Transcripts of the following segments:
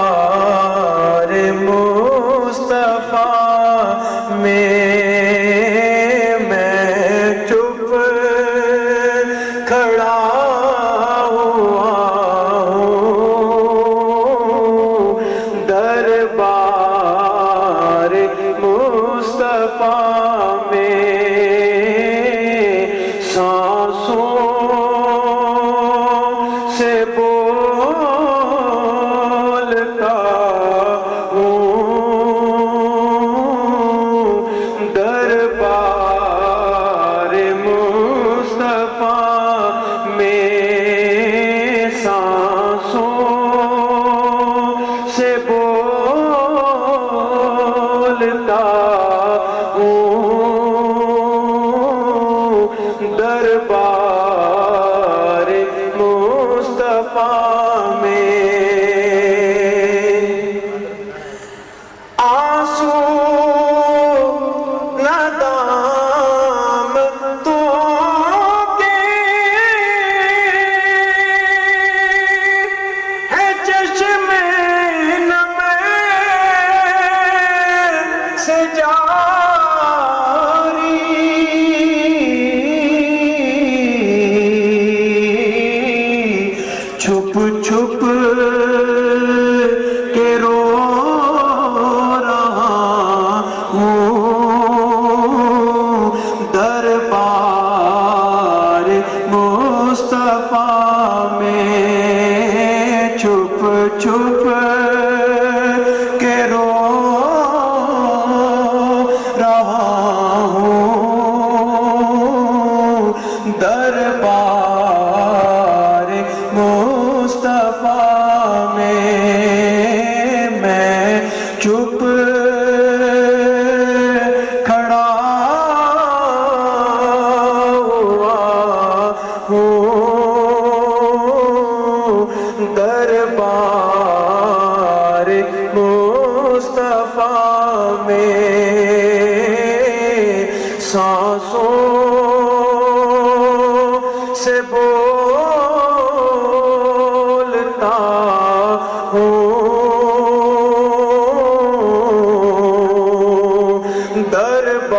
دربار مصطفیٰ میں چپ کھڑا ہوا ہوں دربار مصطفیٰ میں سانسوں سے بولتا ہوں دربار مصطفیٰ میں سانسوں سے بولتا دربار مصطفیٰ میں آنسو ندام تو کے ہے چشم نم سے چھپ چھپ کے رو رہا ہوں دربار مصطفیٰ میں چھپ چھپ کے رو رہا ہوں دربار مصطفیٰ میں میں چپ کھڑا ہوا ہوں دربار مصطفیٰ میں سانسوں سے بولتا ہوں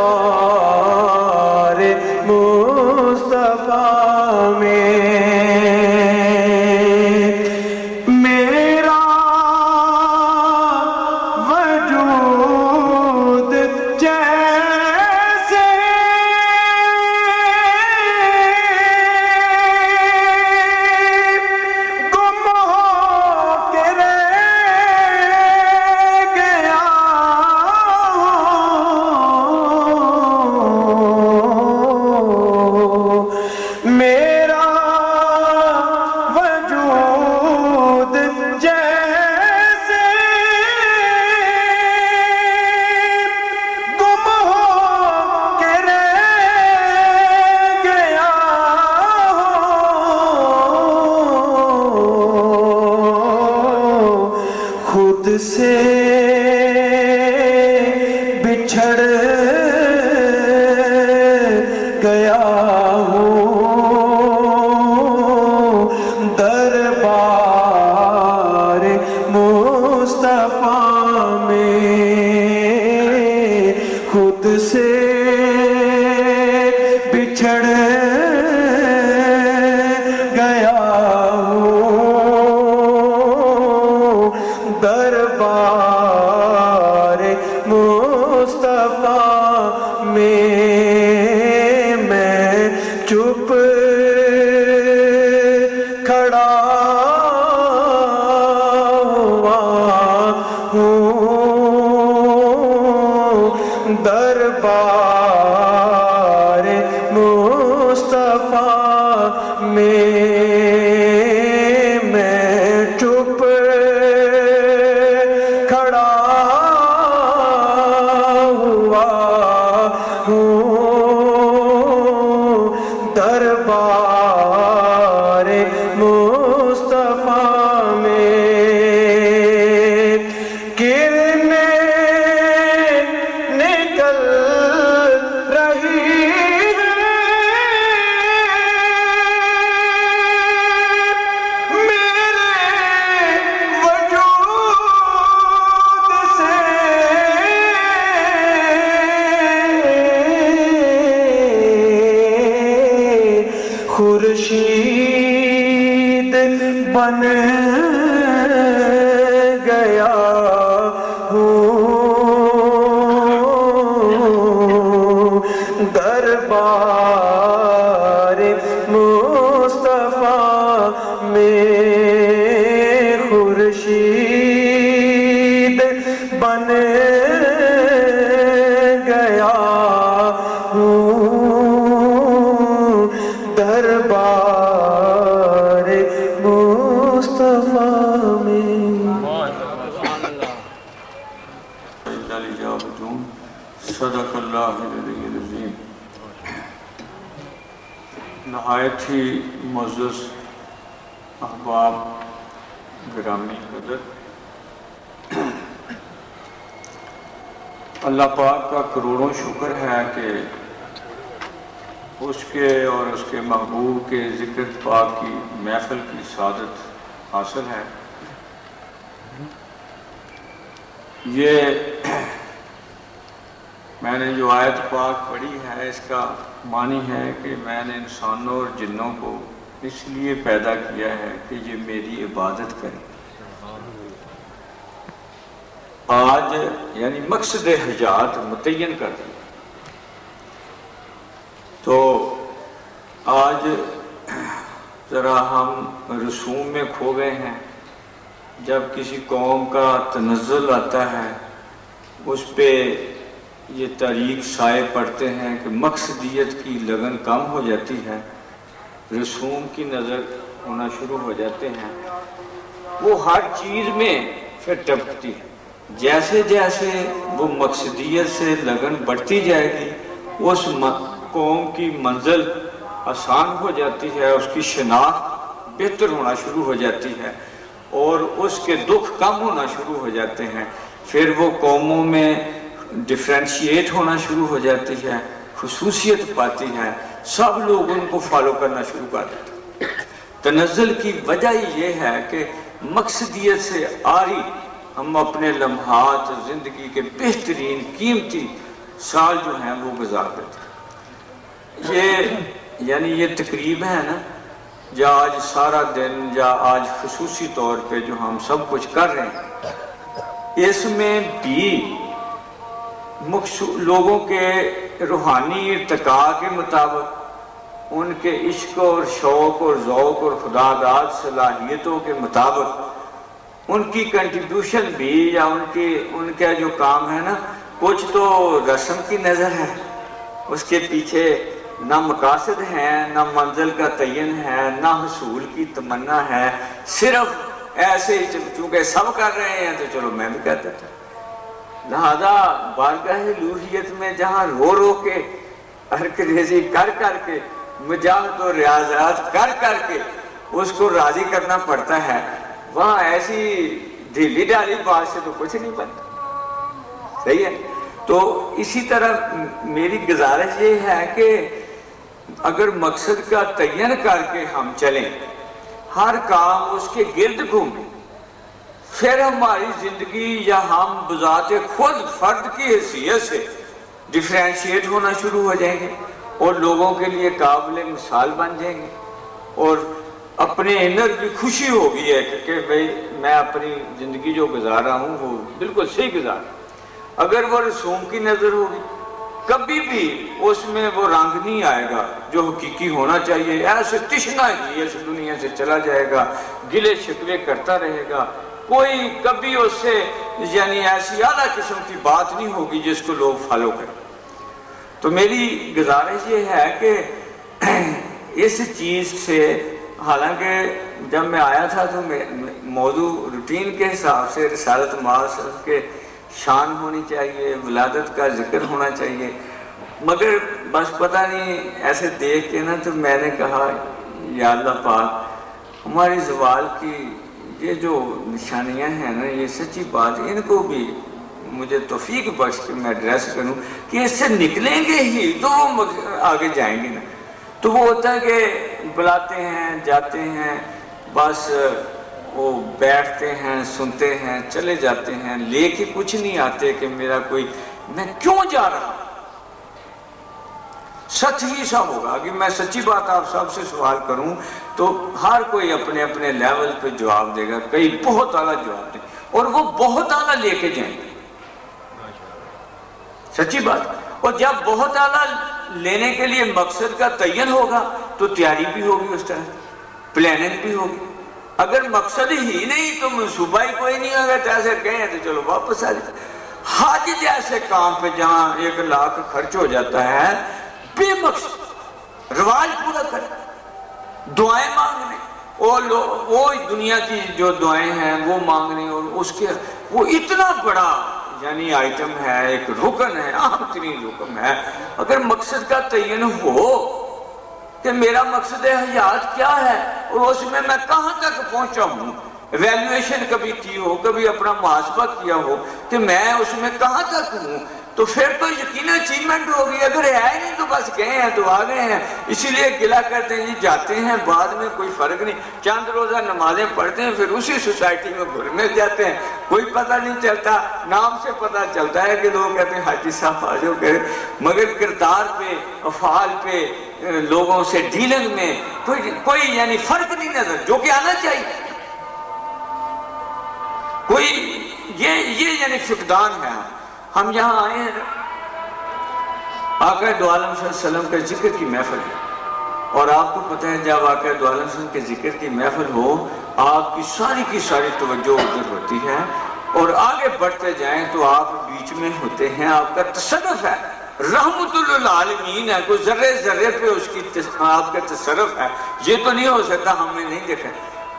دربار مصطفیٰ میں میرا وجود جیسے گم ہو کے رہ گیا میرا وجود جیسے گم ہو کے رہ گیا خود سے بچھڑ گیا ہوں دربار مصطفیٰ میں خود سے بچھڑ گیا ہوں دربار مصطفیٰ میں چپ کھڑا ہوا ہوں دربار مصطفیٰ میں چپ کھڑا ہوا ہوں دربار مصطفیٰ میں کرنے نکل خورشید بن گیا ہوں دربار مصطفیٰ میں خورشید بن گیا ہوں دربار مصطفیٰ میں صدق اللہ العلی العظیم۔ نہایت ہی معزز احباب گرامی قدر، اللہ پاک کا کروڑوں شکر ہے کہ اس کے اور اس کے محبوب کے ذکر پاک کی محفل کی سعادت حاصل ہے۔ یہ میں نے جو آیت پاک پڑھی ہے اس کا معنی ہے کہ میں نے انسانوں اور جنوں کو اس لیے پیدا کیا ہے کہ یہ میری عبادت کریں۔ آج یعنی مقصد حیات متعین کر دیا۔ تو آج ذرا ہم رسوم میں کھو گئے ہیں۔ جب کسی قوم کا تنزل آتا ہے اس پہ یہ تاریک سائے پڑتے ہیں کہ مقصدیت کی لگن کم ہو جاتی ہے، رسوم کی نظر ہونا شروع ہو جاتے ہیں، وہ ہر چیز میں پھر ٹپکتی ہے۔ جیسے جیسے وہ مقصدیت سے لگن بڑھتی جائے گی اس قوم کی منزل آسان ہو جاتی ہے، اس کی شناخت بہتر ہونا شروع ہو جاتی ہے اور اس کے دکھ کم ہونا شروع ہو جاتے ہیں۔ پھر وہ قوموں میں ڈیفرینشیٹ ہونا شروع ہو جاتی ہے، خصوصیت پاتی ہے، سب لوگ ان کو فالو کرنا شروع کر دیتے ہیں۔ تنزل کی وجہ یہ ہے کہ مقصدیت سے آری ہم اپنے لمحات زندگی کے بہترین قیمتی سال جو ہیں وہ گزار دیتے ہیں۔ یہ تقریب ہے نا، یا آج سارا دن یا آج خصوصی طور پہ جو ہم سب کچھ کر رہے ہیں، اس میں بھی لوگوں کے روحانی ارتقاء کے مطابق ان کے عشق اور شوق اور ذوق اور خداداد صلاحیتوں کے مطابق ان کی کنٹریبیوشن بھی یا ان کا جو کام ہے نا، کچھ تو رسم کی نظر ہے، اس کے پیچھے نہ مقاصد ہیں، نہ منزل کا تعین ہے، نہ حصول کی تمنا ہے، صرف ایسے چونکہ سب کر رہے ہیں تو چلو میں بھی کر دیتا ہوں۔ لہذا بارگاہ الوہیت میں جہاں رو رو کے عرق ریزی کر کے مجاہد و ریاضات کر کے اس کو راضی کرنا پڑتا ہے، وہاں ایسی ڈھیلی ڈالی بات سے تو کچھ نہیں بنتا۔ صحیح ہے؟ تو اسی طرح میری گزارش یہ ہے کہ اگر مقصد کا تعین کر کے ہم چلیں، ہر کام اس کے گرد گھومیں، پھر ہماری زندگی یا ہم بذات خود فرد کی حیثیت سے ڈیفرینشیٹ ہونا شروع ہو جائیں گے اور لوگوں کے لیے قابل مثال بن جائیں گے، اور اپنے انر کی خوشی ہوگی ہے کہ بھئی میں اپنی زندگی جو گزار رہا ہوں وہ بالکل صحیح گزار رہا ہوں۔ اگر وہ رسوم کی نظر ہوگی کبھی بھی اس میں وہ رنگ نہیں آئے گا جو حقیقی ہونا چاہیے، ایسے تشنا ہی اس دنیا سے چلا جائے گا، گلے شکوے کرتا رہے گا، کوئی کبھی اس سے یعنی ایسی اعلیٰ قسم کی بات نہیں ہوگی جس کو لوگ فالو کریں۔ تو میری گزارش یہ ہے کہ اس چیز سے، حالانکہ جب میں آیا تھا تو موضوع روٹین کے حساب سے رسالت معاصر کے شان ہونی چاہیے، ولادت کا ذکر ہونا چاہیے، مگر بس پتہ نہیں ایسے دیکھ کے نا تو میں نے کہا یا اللہ پاک ہماری زوال کی یہ جو نشانیاں ہیں نا، یہ سچی بات، ان کو بھی مجھے توفیق بخش کے میں ایڈریس کروں کہ اس سے نکلیں گے ہی تو وہ آگے جائیں گے نا۔ تو وہ ہوتا ہے کہ بلاتے ہیں، جاتے ہیں، بس وہ بیٹھتے ہیں، سنتے ہیں، چلے جاتے ہیں، لے کے کچھ نہیں آتے کہ میرا کوئی، میں کیوں جا رہا ہوں؟ سچ ہی سب ہوگا کہ میں سچی بات آپ سب سے سوال کروں تو ہر کوئی اپنے اپنے لیول پہ جواب دے گا، کئی بہت اعلیٰ جواب دیں اور وہ بہت اعلیٰ لے کے جائیں گے، سچی بات۔ اور جب بہت اعلیٰ لینے کے لیے مقصد کا تعین ہوگا تو تیاری بھی ہوگی، اس طرح پلاننگ بھی ہوگی۔ اگر مقصد ہی نہیں تو منصوبہ ہی کوئی نہیں ہوگا، تو ایسے کہیں تو چلو واپس آ جائے۔ حج جیسے کام پہ جہاں 1 لاکھ خرچ ہو جاتا ہے بے مقصد، رواج پورا کر، دعائیں مانگنے، وہ دنیا کی جو دعائیں ہیں وہ مانگنے، اور اس کے وہ اتنا بڑا یعنی آئٹم ہے، ایک رکن ہے، اہم ترین رکن ہے۔ اگر مقصد کا تعین ہو کہ میرا مقصد حیات کیا ہے اور اس میں کہاں تک پہنچا ہوں، ایویلیویشن کبھی کی ہو، کبھی اپنا محاسبہ کیا ہو کہ میں اس میں کہاں تک ہوں، تو پھر تو یقیناً اچیومنٹ ہوگی۔ اگر ہے ہی نہیں تو بس گئے ہیں تو آ گئے ہیں۔ اسی لیے گلہ کرتے ہیں جی جاتے ہیں بعد میں کوئی فرق نہیں، چند روزہ نمازیں پڑھتے ہیں، پھر اسی سوسائٹی میں گھر مل جاتے ہیں، کوئی پتہ نہیں چلتا، نام سے پتہ چلتا ہے کہ لوگ کہتے ہیں حاجی صاحب آ جاؤ، مگر کردار پہ، افعال پہ، لوگوں سے ڈیلنگ میں کوئی یعنی فرق نہیں نظر، جو کہ آنا چاہیے۔ کوئی یہ یعنی فقدان ہے۔ ہم یہاں آئے ہیں، آقا دو عالم صلی اللہ علیہ وسلم کے ذکر کی محفل ہے، اور آپ کو پتہ ہے جب آقا دو عالم صلی اللہ علیہ وسلم کے ذکر کی محفل ہو، آپ کی ساری توجہ ادھر ہوتی ہے، اور آگے بڑھتے جائیں تو آپ بیچ میں ہوتے ہیں، آپ کا تصرف ہے، رحمت للعالمین ہے، کوئی ذرے پہ اس کی آپ کا تصرف ہے۔ یہ تو نہیں ہو سکتا ہم نے نہیں دیکھا۔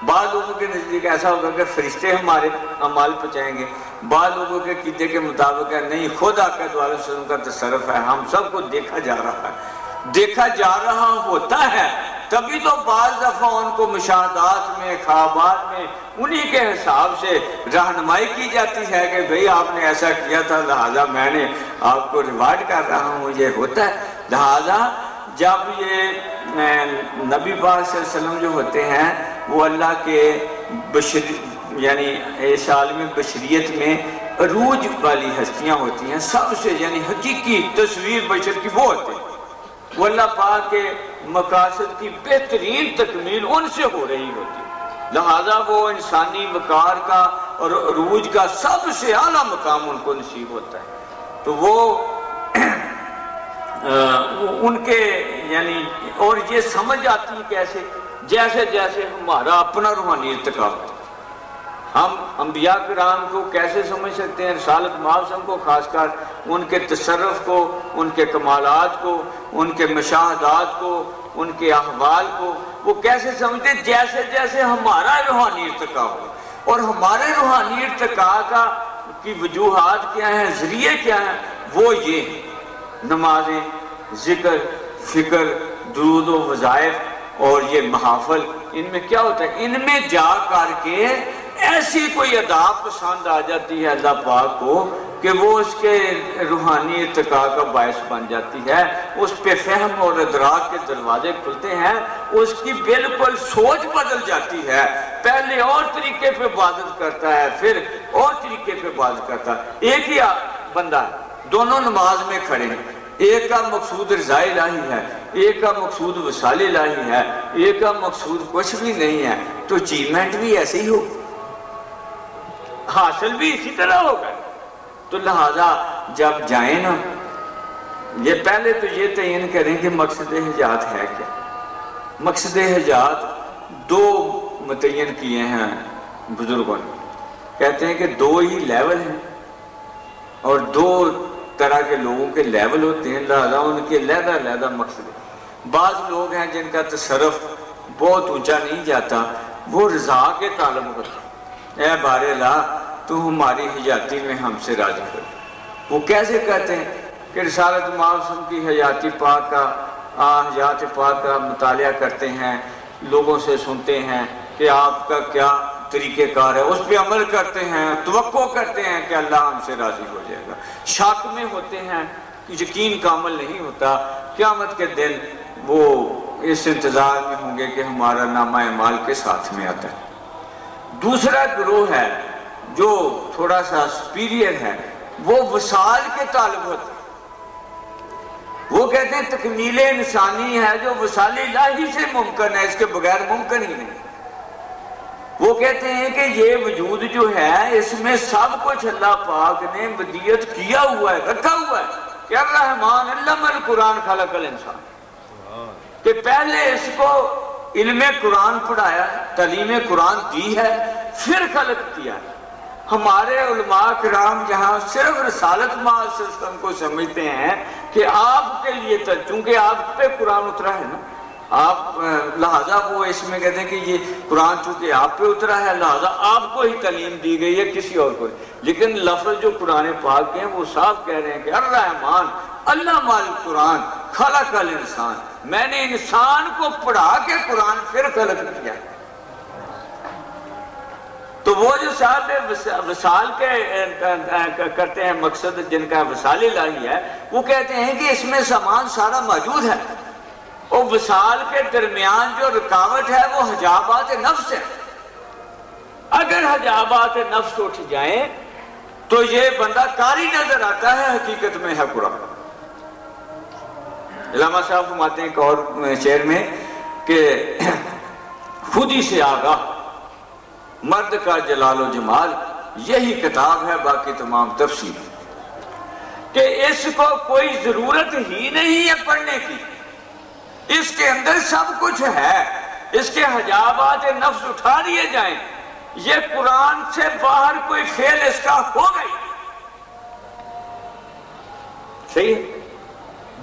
بعض لوگوں کے نزدیک ایسا ہوگا کہ فرشتے ہمارے اعمال پہنچائیں گے، بعض لوگوں کے عقیدے کے مطابق ہے نہیں، خود آقا دو علیہ وسلم کا تصرف ہے، ہم سب کو دیکھا جا رہا ہے، دیکھا جا رہا ہوتا ہے، تبھی تو بعض دفعہ ان کو مشاہدات میں، خوابات میں انہی کے حساب سے رہنمائی کی جاتی ہے کہ بھئی آپ نے ایسا کیا تھا، لہذا میں نے آپ کو ریوارڈ کر رہا ہوں، یہ ہوتا ہے۔ لہذا جب یہ نبی پاک صلی اللہ علیہ وسلم جو ہوتے ہیں وہ اللہ کے یعنی اس عالم بشریت میں عروج والی ہستیاں ہوتی ہیں، سب سے یعنی حقیقی تصویر بشر کی وہ ہوتے ہیں، وہ اللہ پاک کے مقاصد کی بہترین تکمیل ان سے ہو رہی ہوتی ہے، لہذا وہ انسانی وقار کا اور عروج کا سب سے اعلیٰ مقام ان کو نصیب ہوتا ہے۔ تو وہ ان کے یعنی اور یہ سمجھ آتی ہے کیسے، جیسے جیسے ہمارا اپنا روحانی ارتقا ہوتا ہے۔ ہم انبیاء کرام کو کیسے سمجھ سکتے ہیں، رسالت معاصم کو، خاص کر ان کے تصرف کو، ان کے کمالات کو، ان کے مشاہدات کو، ان کے احوال کو وہ کیسے سمجھتے ہیں، جیسے جیسے ہمارا روحانی ارتقا ہو۔ اور ہمارے روحانی ارتقا کی وجوہات کیا ہیں، ذریعے کیا ہیں، وہ یہ ہیں، نمازیں، ذکر، فکر، درود و وظائف اور یہ محافل۔ ان میں کیا ہوتا ہے، ان میں جا کر کے ایسی کوئی ادا پسند آ جاتی ہے اللہ پاک کو کہ وہ اس کے روحانی ارتقاء کا باعث بن جاتی ہے، اس پہ فہم اور ادراک کے دروازے کھلتے ہیں، اس کی بالکل سوچ بدل جاتی ہے، پہلے اور طریقے پہ عبادت کرتا ہے، پھر اور طریقے پہ عبادت کرتا ہے۔ ایک ہی بندہ دونوں نماز میں کھڑے ہیں، ایک کا مقصود رضا الہی ہے، ایک کا مقصود وصال الہی ہے، ایک کا مقصود کچھ بھی نہیں ہے، تو اچیومنٹ بھی ایسے ہی ہو، حاصل بھی اسی طرح ہوگا۔ تو لہذا جب جائیں نا، یہ پہلے تو یہ تعین کریں کہ مقصد حیات ہے کیا۔ مقصد حیات دو متعین کیے ہیں بزرگوں نے، کہتے ہیں کہ دو ہی لیول ہیں اور دو طرح کے لوگوں کے لیول ہوتے ہیں، لہذا ان کے علیحدہ مقصد ہے۔ بعض لوگ ہیں جن کا تصرف بہت اونچا نہیں جاتا، وہ رضا کے طالب ہوتے ہیں، اے بار الہ تو ہماری حیاتی میں ہم سے راضی کر۔ وہ کیسے کہتے ہیں کہ رسالت معاصم کی حیات پاک کا مطالعہ کرتے ہیں، لوگوں سے سنتے ہیں کہ آپ کا کیا طریقہ کار ہے، اس پہ عمل کرتے ہیں، توقع کرتے ہیں کہ اللہ ہم سے راضی ہو جائے گا، شک میں ہوتے ہیں، یقین کا عمل نہیں ہوتا، قیامت کے دن وہ اس انتظار میں ہوں گے کہ ہمارا نامہ اعمال کے ساتھ میں آتا ہے۔ دوسرا گروہ ہے جو تھوڑا سا سپیریئر ہے، وہ وصال کے طالب ہوتے ہیں، وہ کہتے ہیں تکمیل انسانی ہے جو وصال الہی سے ممکن ہے، اس کے بغیر ممکن ہی نہیں۔ وہ کہتے ہیں کہ یہ وجود جو ہے اس میں سب کچھ اللہ پاک نے ودیت کیا ہوا ہے، رکھا ہوا ہے کہ الرحمن علم القرآن خلق الانسان، کہ پہلے اس کو علم قرآن پڑھایا ہے، تعلیم قرآن دی ہے، پھر خلق کیا ہے۔ ہمارے علماء کرام جہاں صرف رسالت سسٹم کو سمجھتے ہیں کہ آپ کے لیے چونکہ آپ پہ قرآن اترا ہے نا، آپ لہذا وہ اس میں کہتے ہیں کہ یہ قرآن چونکہ آپ پہ اترا ہے لہذا آپ کو ہی تعلیم دی گئی ہے، کسی اور کو، لیکن لفظ جو قرآن پاک کے ہیں وہ صاف کہہ رہے ہیں کہ الرحمن علم القرآن خلق الانسان، میں نے انسان کو پڑھا کے قرآن پھر خلق کیا۔ تو وہ جو صاحب وصال کے کرتے ہیں مقصد جن کا وصال الہی ہے، وہ کہتے ہیں کہ اس میں سامان سارا موجود ہے، اور وصال کے درمیان جو رکاوٹ ہے وہ حجابات نفس ہے۔ اگر حجابات نفس اٹھ جائیں تو یہ بندہ قاری نظر آتا ہے، حقیقت میں ہے قرآن۔ علامہ صاحب فرماتے ہیں ایک اور شعر میں کہ خود ہی سے آگاہ مرد کا جلال و جمال، یہی کتاب ہے باقی تمام تفصیل، کہ اس کو کوئی ضرورت ہی نہیں ہے پڑھنے کی، اس کے اندر سب کچھ ہے، اس کے حجابات نفس اٹھا دیے جائیں، یہ قرآن سے باہر کوئی فعل اس کا ہو گئی۔ صحیح ہے۔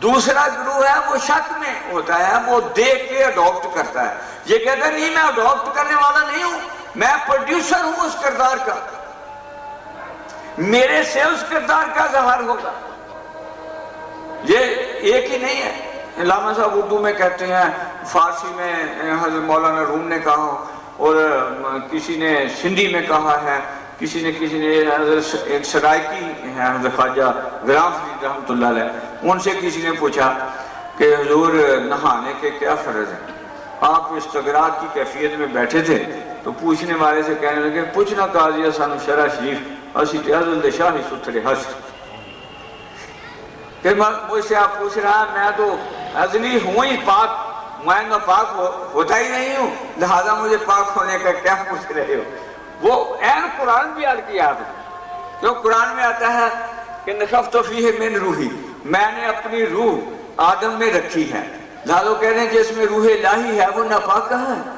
دوسرا گروہ ہے وہ شک میں ہوتا ہے، وہ دیکھ کے اڈاپٹ کرتا ہے، یہ کہتا ہے نہیں میں اڈاپٹ کرنے والا نہیں ہوں، میں پروڈیوسر ہوں اس کردار کا، میرے سے اس کردار کا ظاہر ہوگا۔ یہ ایک ہی نہیں ہے۔ علامہ صاحب اردو میں کہتے ہیں، فارسی میں حضرت مولانا روم نے کہا، اور کسی نے سندھی میں کہا ہے، کسی نے ایک سرائکی ہے حضرت خواجہ غلام فرید رحمۃ اللہ علیہ، ان سے کسی نے پوچھا کہ حضور نہانے کے کیا فرض ہیں؟ آپ استغراق کی کیفیت میں بیٹھے تھے تو پوچھنے والے سے کہنے لگے پوچھنا قاضی سانو شرع شریف اسی تے حضرت شاہی ستھرے حشر، کہ مجھ سے آپ پوچھ رہا ہے میں تو ازلی ہوں ہی پاک، میں نہ پاک ہوتا ہی نہیں ہوں، لہذا مجھے پاک ہونے کا کیا پوچھ رہے ہو؟ وہ این قرآن بھی عرض کیا آپ نے، جو قرآن میں آتا ہے کہ نخفت فیہ من روحی، میں نے اپنی روح آدم میں رکھی ہے، لہذا کہہ رہے ہیں جس میں روح الہی ہے وہ ناپاک کہاں ہے؟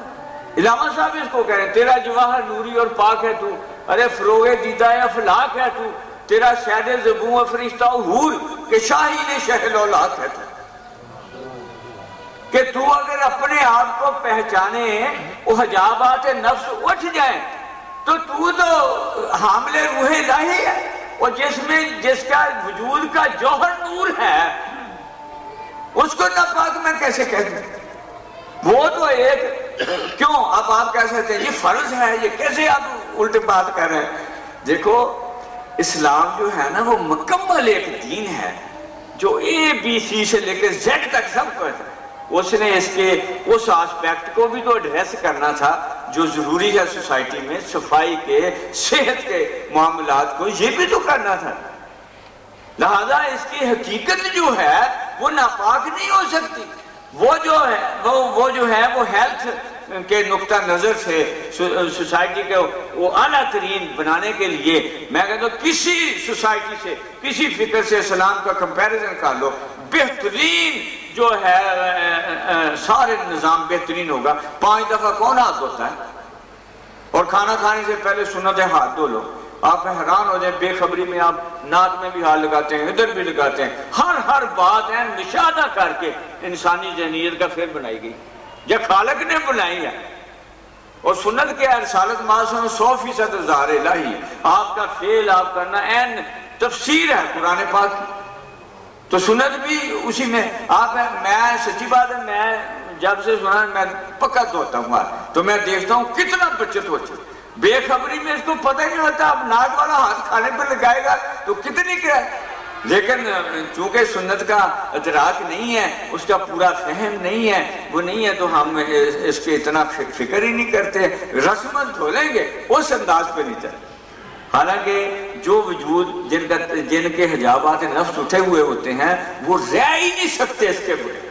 علامہ صاحب اس کو کہہ رہے ہیں تیرا جواہر نوری اور پاک ہے تو، ارے فروغ دیدہ افلاک ہے تو، تیرا شہد زبوں فرشتہ حور کہ شاہی نے شہل اولاک ہے تو، کہ تو اگر اپنے آپ کو پہچانے وہ حجابات نفس اٹھ جائیں تو حامل روح الہی ہے، اور جس کا وجود کا جوہر نور ہے اس کو ناپاک میں کیسے کہہ دوں؟ وہ تو ایک کیوں اب آپ کہہ سکتے ہیں یہ فرض ہے، یہ کیسے آپ الٹے بات کر رہے ہیں؟ دیکھو اسلام جو ہے نا وہ مکمل ایک دین ہے جو ABC سے لے کے Z تک سب کو ہے، اس نے اس کے اس آسپیکٹ کو بھی تو ایڈریس کرنا تھا جو ضروری ہے سوسائٹی میں، صفائی کے صحت کے معاملات کو یہ بھی تو کرنا تھا، لہذا اس کی حقیقت جو ہے وہ ناپاک نہیں ہو سکتی۔ وہ جو ہے وہ ہیلتھ کے نقطہ نظر سے سوسائٹی کے وہ اعلیٰ ترین بنانے کے لیے میں کہتا ہوں کسی سوسائٹی سے کسی فکر سے اسلام کا کمپیریزن کر لو، بہترین جو ہے سارے نظام بہترین ہوگا۔ 5 دفعہ کون ہاتھ دھوتا ہے؟ اور کھانا کھانے سے پہلے سنت ہے ہاتھ دھو لو۔ آپ حیران ہو جائیں، بے خبری میں آپ ناک میں بھی ہاتھ لگاتے ہیں، ادھر بھی لگاتے ہیں، ہر بات ہے مشاہدہ کر کے انسانی ذہنیت کا پھر بنائی گئی، یہ خالق نے بنائی ہے۔ اور سنت کیا ہے؟ رسالت معصوم 100% ظاہر الہی ہے، آپ کا فعل آپ کرنا این تفسیر ہے قرآن پاک کی، تو سنت بھی اسی میں آپ ہے۔ میں سچی بات ہے، میں جب سے سنا میں پکا دھوتا ہوں تو میں دیکھتا ہوں کتنا بچت ہوتی ہے، بے خبری میں اس کو پتہ ہی نہیں ہوتا، اب ناک والا ہاتھ کھانے پر لگائے گا تو کتنی کیا ہے، لیکن چونکہ سنت کا ادراک نہیں ہے، اس کا پورا فہم نہیں ہے، وہ نہیں ہے تو ہم اس کے اتنا فکر ہی نہیں کرتے، رسمت دھو لیں گے اس انداز پہ نہیں چلے۔ حالانکہ جو وجود جن کے حجابات نفس اٹھے ہوئے ہوتے ہیں وہ رہ ہی نہیں سکتے اس کے بغیر،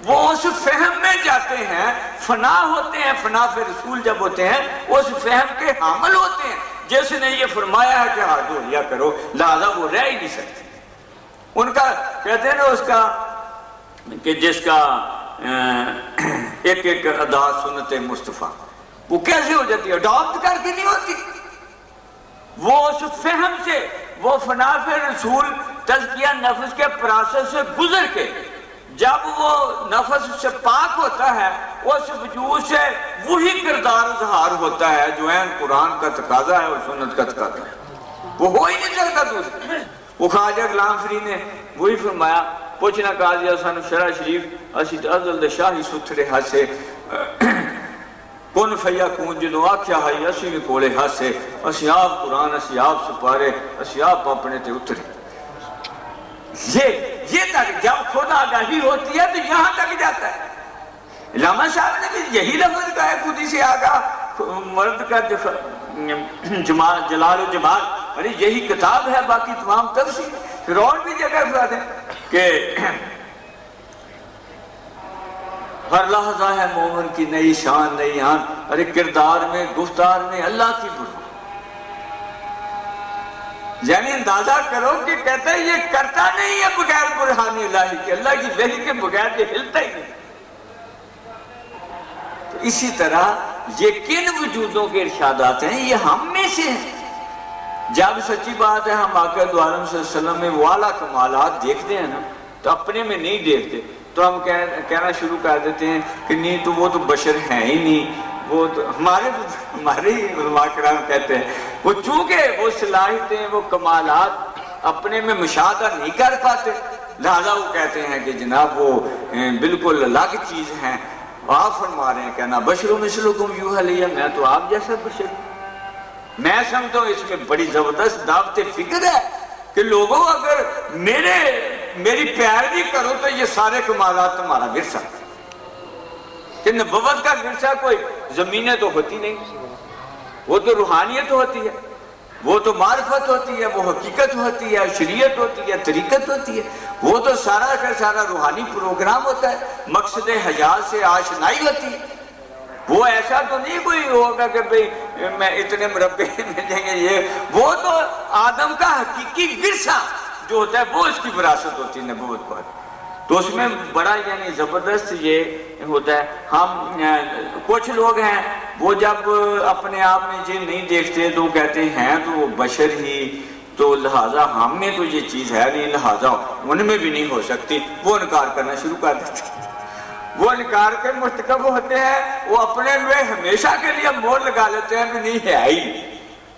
وہ اس فہم میں جاتے ہیں، فنا ہوتے ہیں، فنا فی رسول جب ہوتے ہیں اس فہم کے حامل ہوتے ہیں جس نے یہ فرمایا ہے کہ ہاتھ دھو لیا کرو، لہذا وہ رہ ہی نہیں سکتے۔ ان کا کہتے ہیں نا اس کا کہ جس کا ایک ایک ادا سنت مصطفیٰ وہ کیسے ہو جاتی ہے؟ اڈاپٹ کر کے نہیں ہوتی، وہ اس فہم سے، وہ فنا فی رسول تزکیہ نفس کے پروسیس سے گزر کے جب وہ نفس سے پاک ہوتا ہے اس وجود سے وہی کردار اظہار ہوتا ہے جو عین قرآن کا تقاضا ہے اور سنت کا تقاضا ہے، وہ ہو ہی نہیں سکتا دوسرے۔ وہ خواجہ غلام فرید نے وہی فرمایا، پوچھنا قاضی سانو شرح شریف اسی ازل دے شاہی ستھرے ہاسے کون فیا کون جنو آکھیا ہے اسی نے کولے ہاسے، اسی آپ قرآن اسی آپ سپارے اسی آپ اپنے تے اترے۔ یہ تک جب خود آگاہی ہوتی ہے تو یہاں تک جاتا ہے۔ علامہ صاحب نے بھی یہی لفظ کہا ہے، خودی سے آگاہ مرد کا جلال و جمال، ارے یہی کتاب ہے، باقی تمام تفسیر۔ پھر اور بھی جگہ فراد ہے کہ ہر لحظہ ہے مومن کی نئی شان نئی آن، ارے کردار میں گفتار میں اللہ کی برہان، یعنی اندازہ کرو کہ کہتا ہے یہ کرتا نہیں ہے بغیر برہان الہی کے، اللہ کی وحی کے بغیر یہ ہلتا ہی نہیں۔ تو اسی طرح یہ کن وجودوں کے ارشادات ہیں؟ یہ ہم میں سے ہیں۔ جب سچی بات ہے ہم آقا دو عالم صلی اللہ علیہ وسلم میں وہ اعلیٰ کمالات دیکھتے ہیں نا تو اپنے میں نہیں دیکھتے، تو ہم کہنا شروع کر دیتے ہیں کہ نہیں تو وہ تو بشر ہیں ہی نہیں، وہ تو ہمارے علماء کرام کہتے ہیں وہ چونکہ وہ صلاحیتیں وہ کمالات اپنے میں مشاہدہ نہیں کر پاتے، لہذا وہ کہتے ہیں کہ جناب وہ بالکل الگ چیز ہیں۔ آپ فرما رہے ہیں کہنا بشر مثلکم یوحی الی، میں تو آپ جیسا بشر ہوں۔ میں سمجھتا ہوں اس میں بڑی زبردست دعوت فکر ہے کہ لوگوں اگر میری پیروی کرو تو یہ سارے کمالات تمہارا ورثہ، کہ نبوت کا ورثہ کوئی زمینیں تو ہوتی نہیں، وہ تو روحانیت ہوتی ہے، وہ تو معرفت ہوتی ہے، وہ حقیقت ہوتی ہے، شریعت ہوتی ہے، طریقت ہوتی ہے، وہ تو سارا کا سارا روحانی پروگرام ہوتا ہے، مقصد حیات سے آشنائی ہوتی ہے۔ وہ ایسا تو نہیں کوئی ہوگا کہ بھئی میں اتنے مربع میں دیں گے، یہ وہ تو آدم کا حقیقی ورثہ جو ہوتا ہے وہ اس کی وراثت ہوتی ہے نبوت پر۔ تو اس میں بڑا یعنی زبردست یہ ہوتا ہے۔ ہم کچھ لوگ ہیں وہ جب اپنے آپ میں یہ نہیں دیکھتے تو کہتے ہیں تو وہ بشر ہی، تو لہٰذا ہم میں تو یہ چیز ہے نہیں، لہٰذا ان میں بھی نہیں ہو سکتی، وہ انکار کرنا شروع کر دیتے ہیں۔ وہ انکار کے مرتکب ہوتے ہیں، وہ اپنے میں ہمیشہ کے لیے مور لگا لیتے ہیں کہ نہیں ہے ہی۔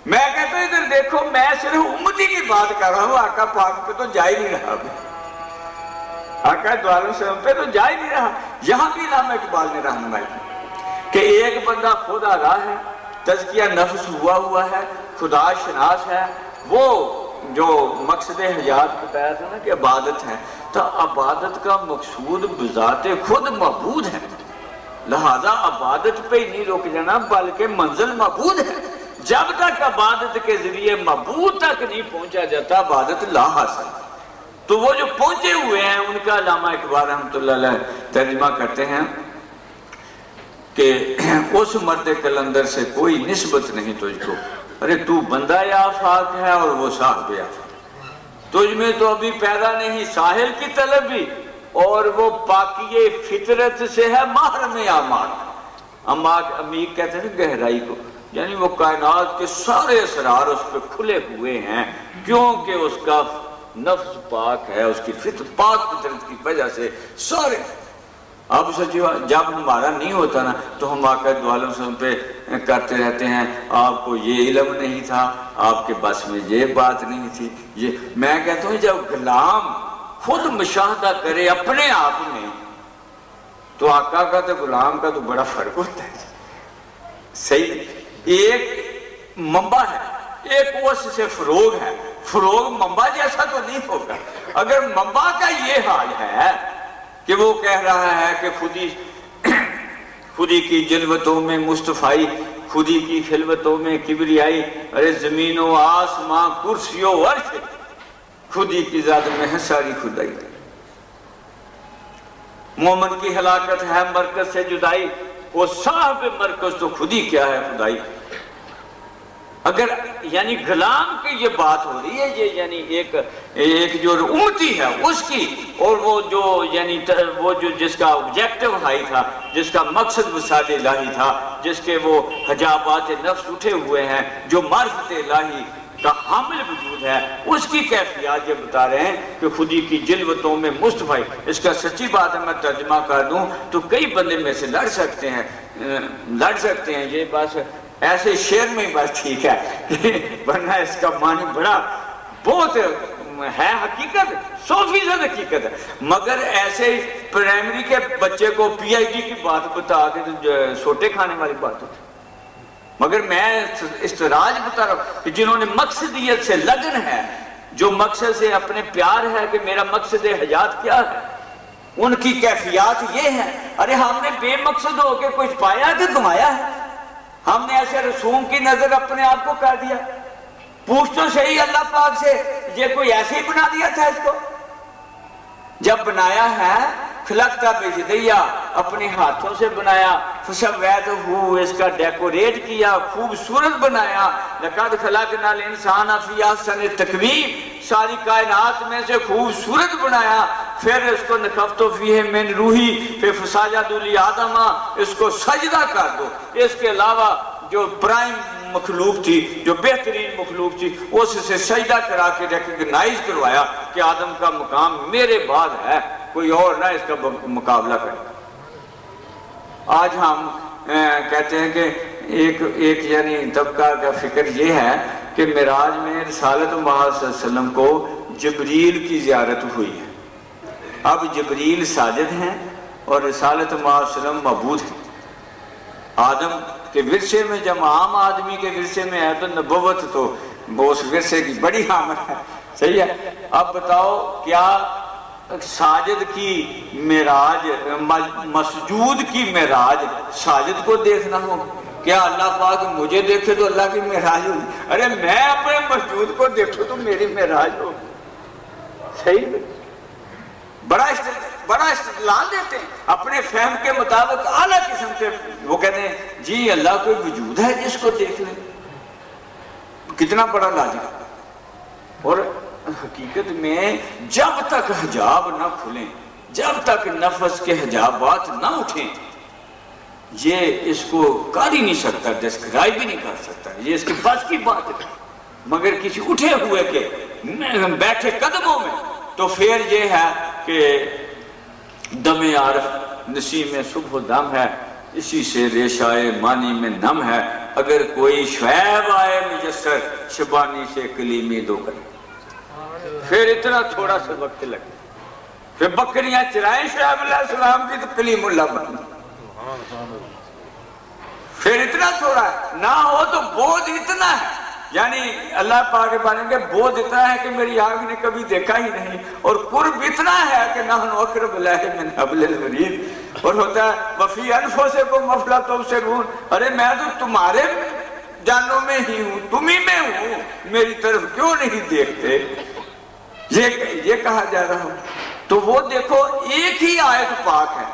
میں کہتا ہوں ادھر دیکھو میں صرف امتی کی بات کر رہا ہوں، آقا پاک پہ تو جا ہی نہیں رہا، آقا دو عالم وسلم پہ تو جا ہی نہیں رہا۔ یہاں بھی علامہ اقبال نے رہنمائی کی کہ ایک بندہ خود آگاہ ہے، تزکیہ نفس ہوا ہے، خدا شناس ہے، وہ جو مقصد حیات بتایا تھا نا کہ عبادت ہے، تو عبادت کا مقصود بذات خود معبود ہے، لہذا عبادت پہ ہی نہیں رک جانا بلکہ منزل معبود ہے۔ جب تک عبادت کے ذریعے معبود تک نہیں پہنچا جاتا عبادت لا حاصل۔ تو وہ جو پہنچے ہوئے ہیں ان کا علامہ اقبال رحمۃ اللہ علیہ ترجمہ کرتے ہیں کہ اس مرد کلندر سے کوئی نسبت نہیں تجھ کو، ارے تو بندہ آفاق ہے اور وہ صاحب آفاق، تجھ میں تو ابھی پیدا نہیں ساحل کی طلب بھی، اور وہ پاکی فطرت سے ہے محرم اعماق۔ عمیق کہتے ہیں گہرائی کو، یعنی وہ کائنات کے سارے اسرار اس پہ کھلے ہوئے ہیں کیونکہ اس کا نفس پاک ہے، اس کی پاک فطرت کی وجہ سے سارے۔ اب سچی جب ہمارا نہیں ہوتا نا تو ہم آقا دو عالم وسلم پہ کرتے رہتے ہیں آپ کو یہ علم نہیں تھا، آپ کے بس میں یہ بات نہیں تھی، یہ میں کہتا ہوں جب غلام خود مشاہدہ کرے اپنے آپ میں تو آقا کا تو غلام کا تو بڑا فرق ہوتا ہے۔ صحیح، ایک منبع ہے، ایک اس سے فروغ ہے، فروغ منبع جیسا تو نہیں ہوگا۔ اگر منبع کا یہ حال ہے کہ وہ کہہ رہا ہے کہ خودی کی جلوتوں میں مصطفی خودی کی خلوتوں میں کبریائی، ارے زمین و آسمان کرسی و عرش، خودی کی ذات میں ہے ساری خدائی۔ مومن کی ہلاکت ہے مرکز سے جدائی، وہ صاحب مرکز تو خودی کیا ہے خدائی۔ اگر یعنی غلام کی یہ بات ہو رہی ہے، یہ یعنی ایک جو امتی ہے اس کی، اور وہ جو یعنی وہ جو جس کا آبجیکٹو ہائی تھا، جس کا مقصد وسعت الہی تھا، جس کے وہ حجابات نفس اٹھے ہوئے ہیں، جو معرفت الہی کا حامل وجود ہے، اس کی کیفیات یہ بتا رہے ہیں کہ خودی کی جلوتوں میں مصطفی۔ اس کا سچی بات ہے، میں ترجمہ کر دوں تو کئی بندے میں سے لڑ سکتے ہیں یہ بات ایسے شعر میں بس ٹھیک ہے، ورنہ اس کا معنی بڑا بہت ہے، حقیقت 100% حقیقت ہے، مگر ایسے پرائمری کے بچے کو پی ایچ ڈی کی بات بتا کے سوٹے کھانے والی بات ہوتی۔ مگر میں استراج بتا رہا ہوں کہ جنہوں نے مقصدیت سے لگن ہے، جو مقصد سے اپنے پیار ہے کہ میرا مقصد حیات کیا ہے، ان کی کیفیات یہ ہے۔ ارے ہم نے بے مقصد ہو کے کچھ پایا کہ گمایا ہے؟ ہم نے ایسے رسوم کی نظر اپنے آپ کو کر دیا؟ پوچھ تو صحیح اللہ پاک سے، یہ کوئی ایسے ہی بنا دیا تھا اس کو؟ جب بنایا ہے خلقتا بیدیا، اپنے ہاتھوں سے بنایا، فسویتہ، اس کا ڈیکوریٹ کیا، خوبصورت بنایا، لقد خلقنا الانسان فی احسن تقویم، ساری کائنات میں سے خوبصورت بنایا، پھر اس کو نفخت فیہ من روحی، پھر فسجدوا لآدم، اس کو سجدہ کر دو۔ اس کے علاوہ جو پرائم مخلوق تھی، جو بہترین مخلوق تھی، اس سے سجدہ کرا کے ریکگنائز کروایا کہ آدم کا مقام میرے بعد ہے، کوئی اور نہ اس کا مقابلہ کرے۔ آج ہم کہتے ہیں کہ ایک یعنی طبقہ کا فکر یہ ہے کہ معراج میں رسالت محمد صلی اللہ علیہ وسلم کو جبریل کی زیارت ہوئی ہے۔ اب جبریل ساجد ہیں اور رسالت محمد صلی اللہ علیہ وسلم معبود ہیں۔ آدم کے ورثے میں جب عام آدمی کے ورثے میں ہے تو نبوت تو اس ورثے کی بڑی حامل ہے، صحیح ہے۔ اب بتاؤ کیا ساجد کی معراج، مسجود کی معراج ساجد کو دیکھنا ہو؟ کیا اللہ پاک مجھے دیکھے تو اللہ کی معراج ہوگی؟ ارے میں اپنے مسجود کو دیکھوں تو میری معراج ہوگی، صحیح ہے۔ بڑا استدلال دیتے ہیں اپنے فہم کے مطابق، اعلیٰ قسم کے، وہ کہتے ہیں جی اللہ کوئی وجود ہے جس کو دیکھ لیں، کتنا بڑا لاجک۔ اور حقیقت میں جب تک حجاب نہ کھلیں، جب تک نفس کے حجابات نہ اٹھیں، یہ اس کو کر ہی نہیں سکتا، ڈسکرائب بھی نہیں کر سکتا، یہ اس کے بس کی بات ہے۔ مگر کسی اٹھے ہوئے کے بیٹھے قدموں میں تو پھر یہ ہے کہ دم عارف نسیم صبح دم ہے، اسی سے ریشائے مانی میں نم ہے، اگر کوئی شعیب آئے مجسر، شبانی سے کلیمی دو کرے۔ پھر اتنا تھوڑا سا وقت لگے، پھر بکریاں چرائیں شعیب علیہ السلام کی تو کلیم اللہ بن، پھر اتنا تھوڑا ہے، نہ ہو تو بودھ اتنا ہے، یعنی اللہ پاک کے بارے میں بودھ اتنا ہے کہ میری آنکھ نے کبھی دیکھا ہی نہیں، اور قرب اتنا ہے کہ نحن اقرب الیہ من حبل الورید، اور ہوتا ہے وفی انفسکم افلا تبصرون، ارے میں تو تمہارے جانوں میں ہی ہوں، تمہیں میں ہوں، میری طرف کیوں نہیں دیکھتے؟ یہ کہا جا رہا ہوں۔ تو وہ دیکھو ایک ہی آیت پاک ہے،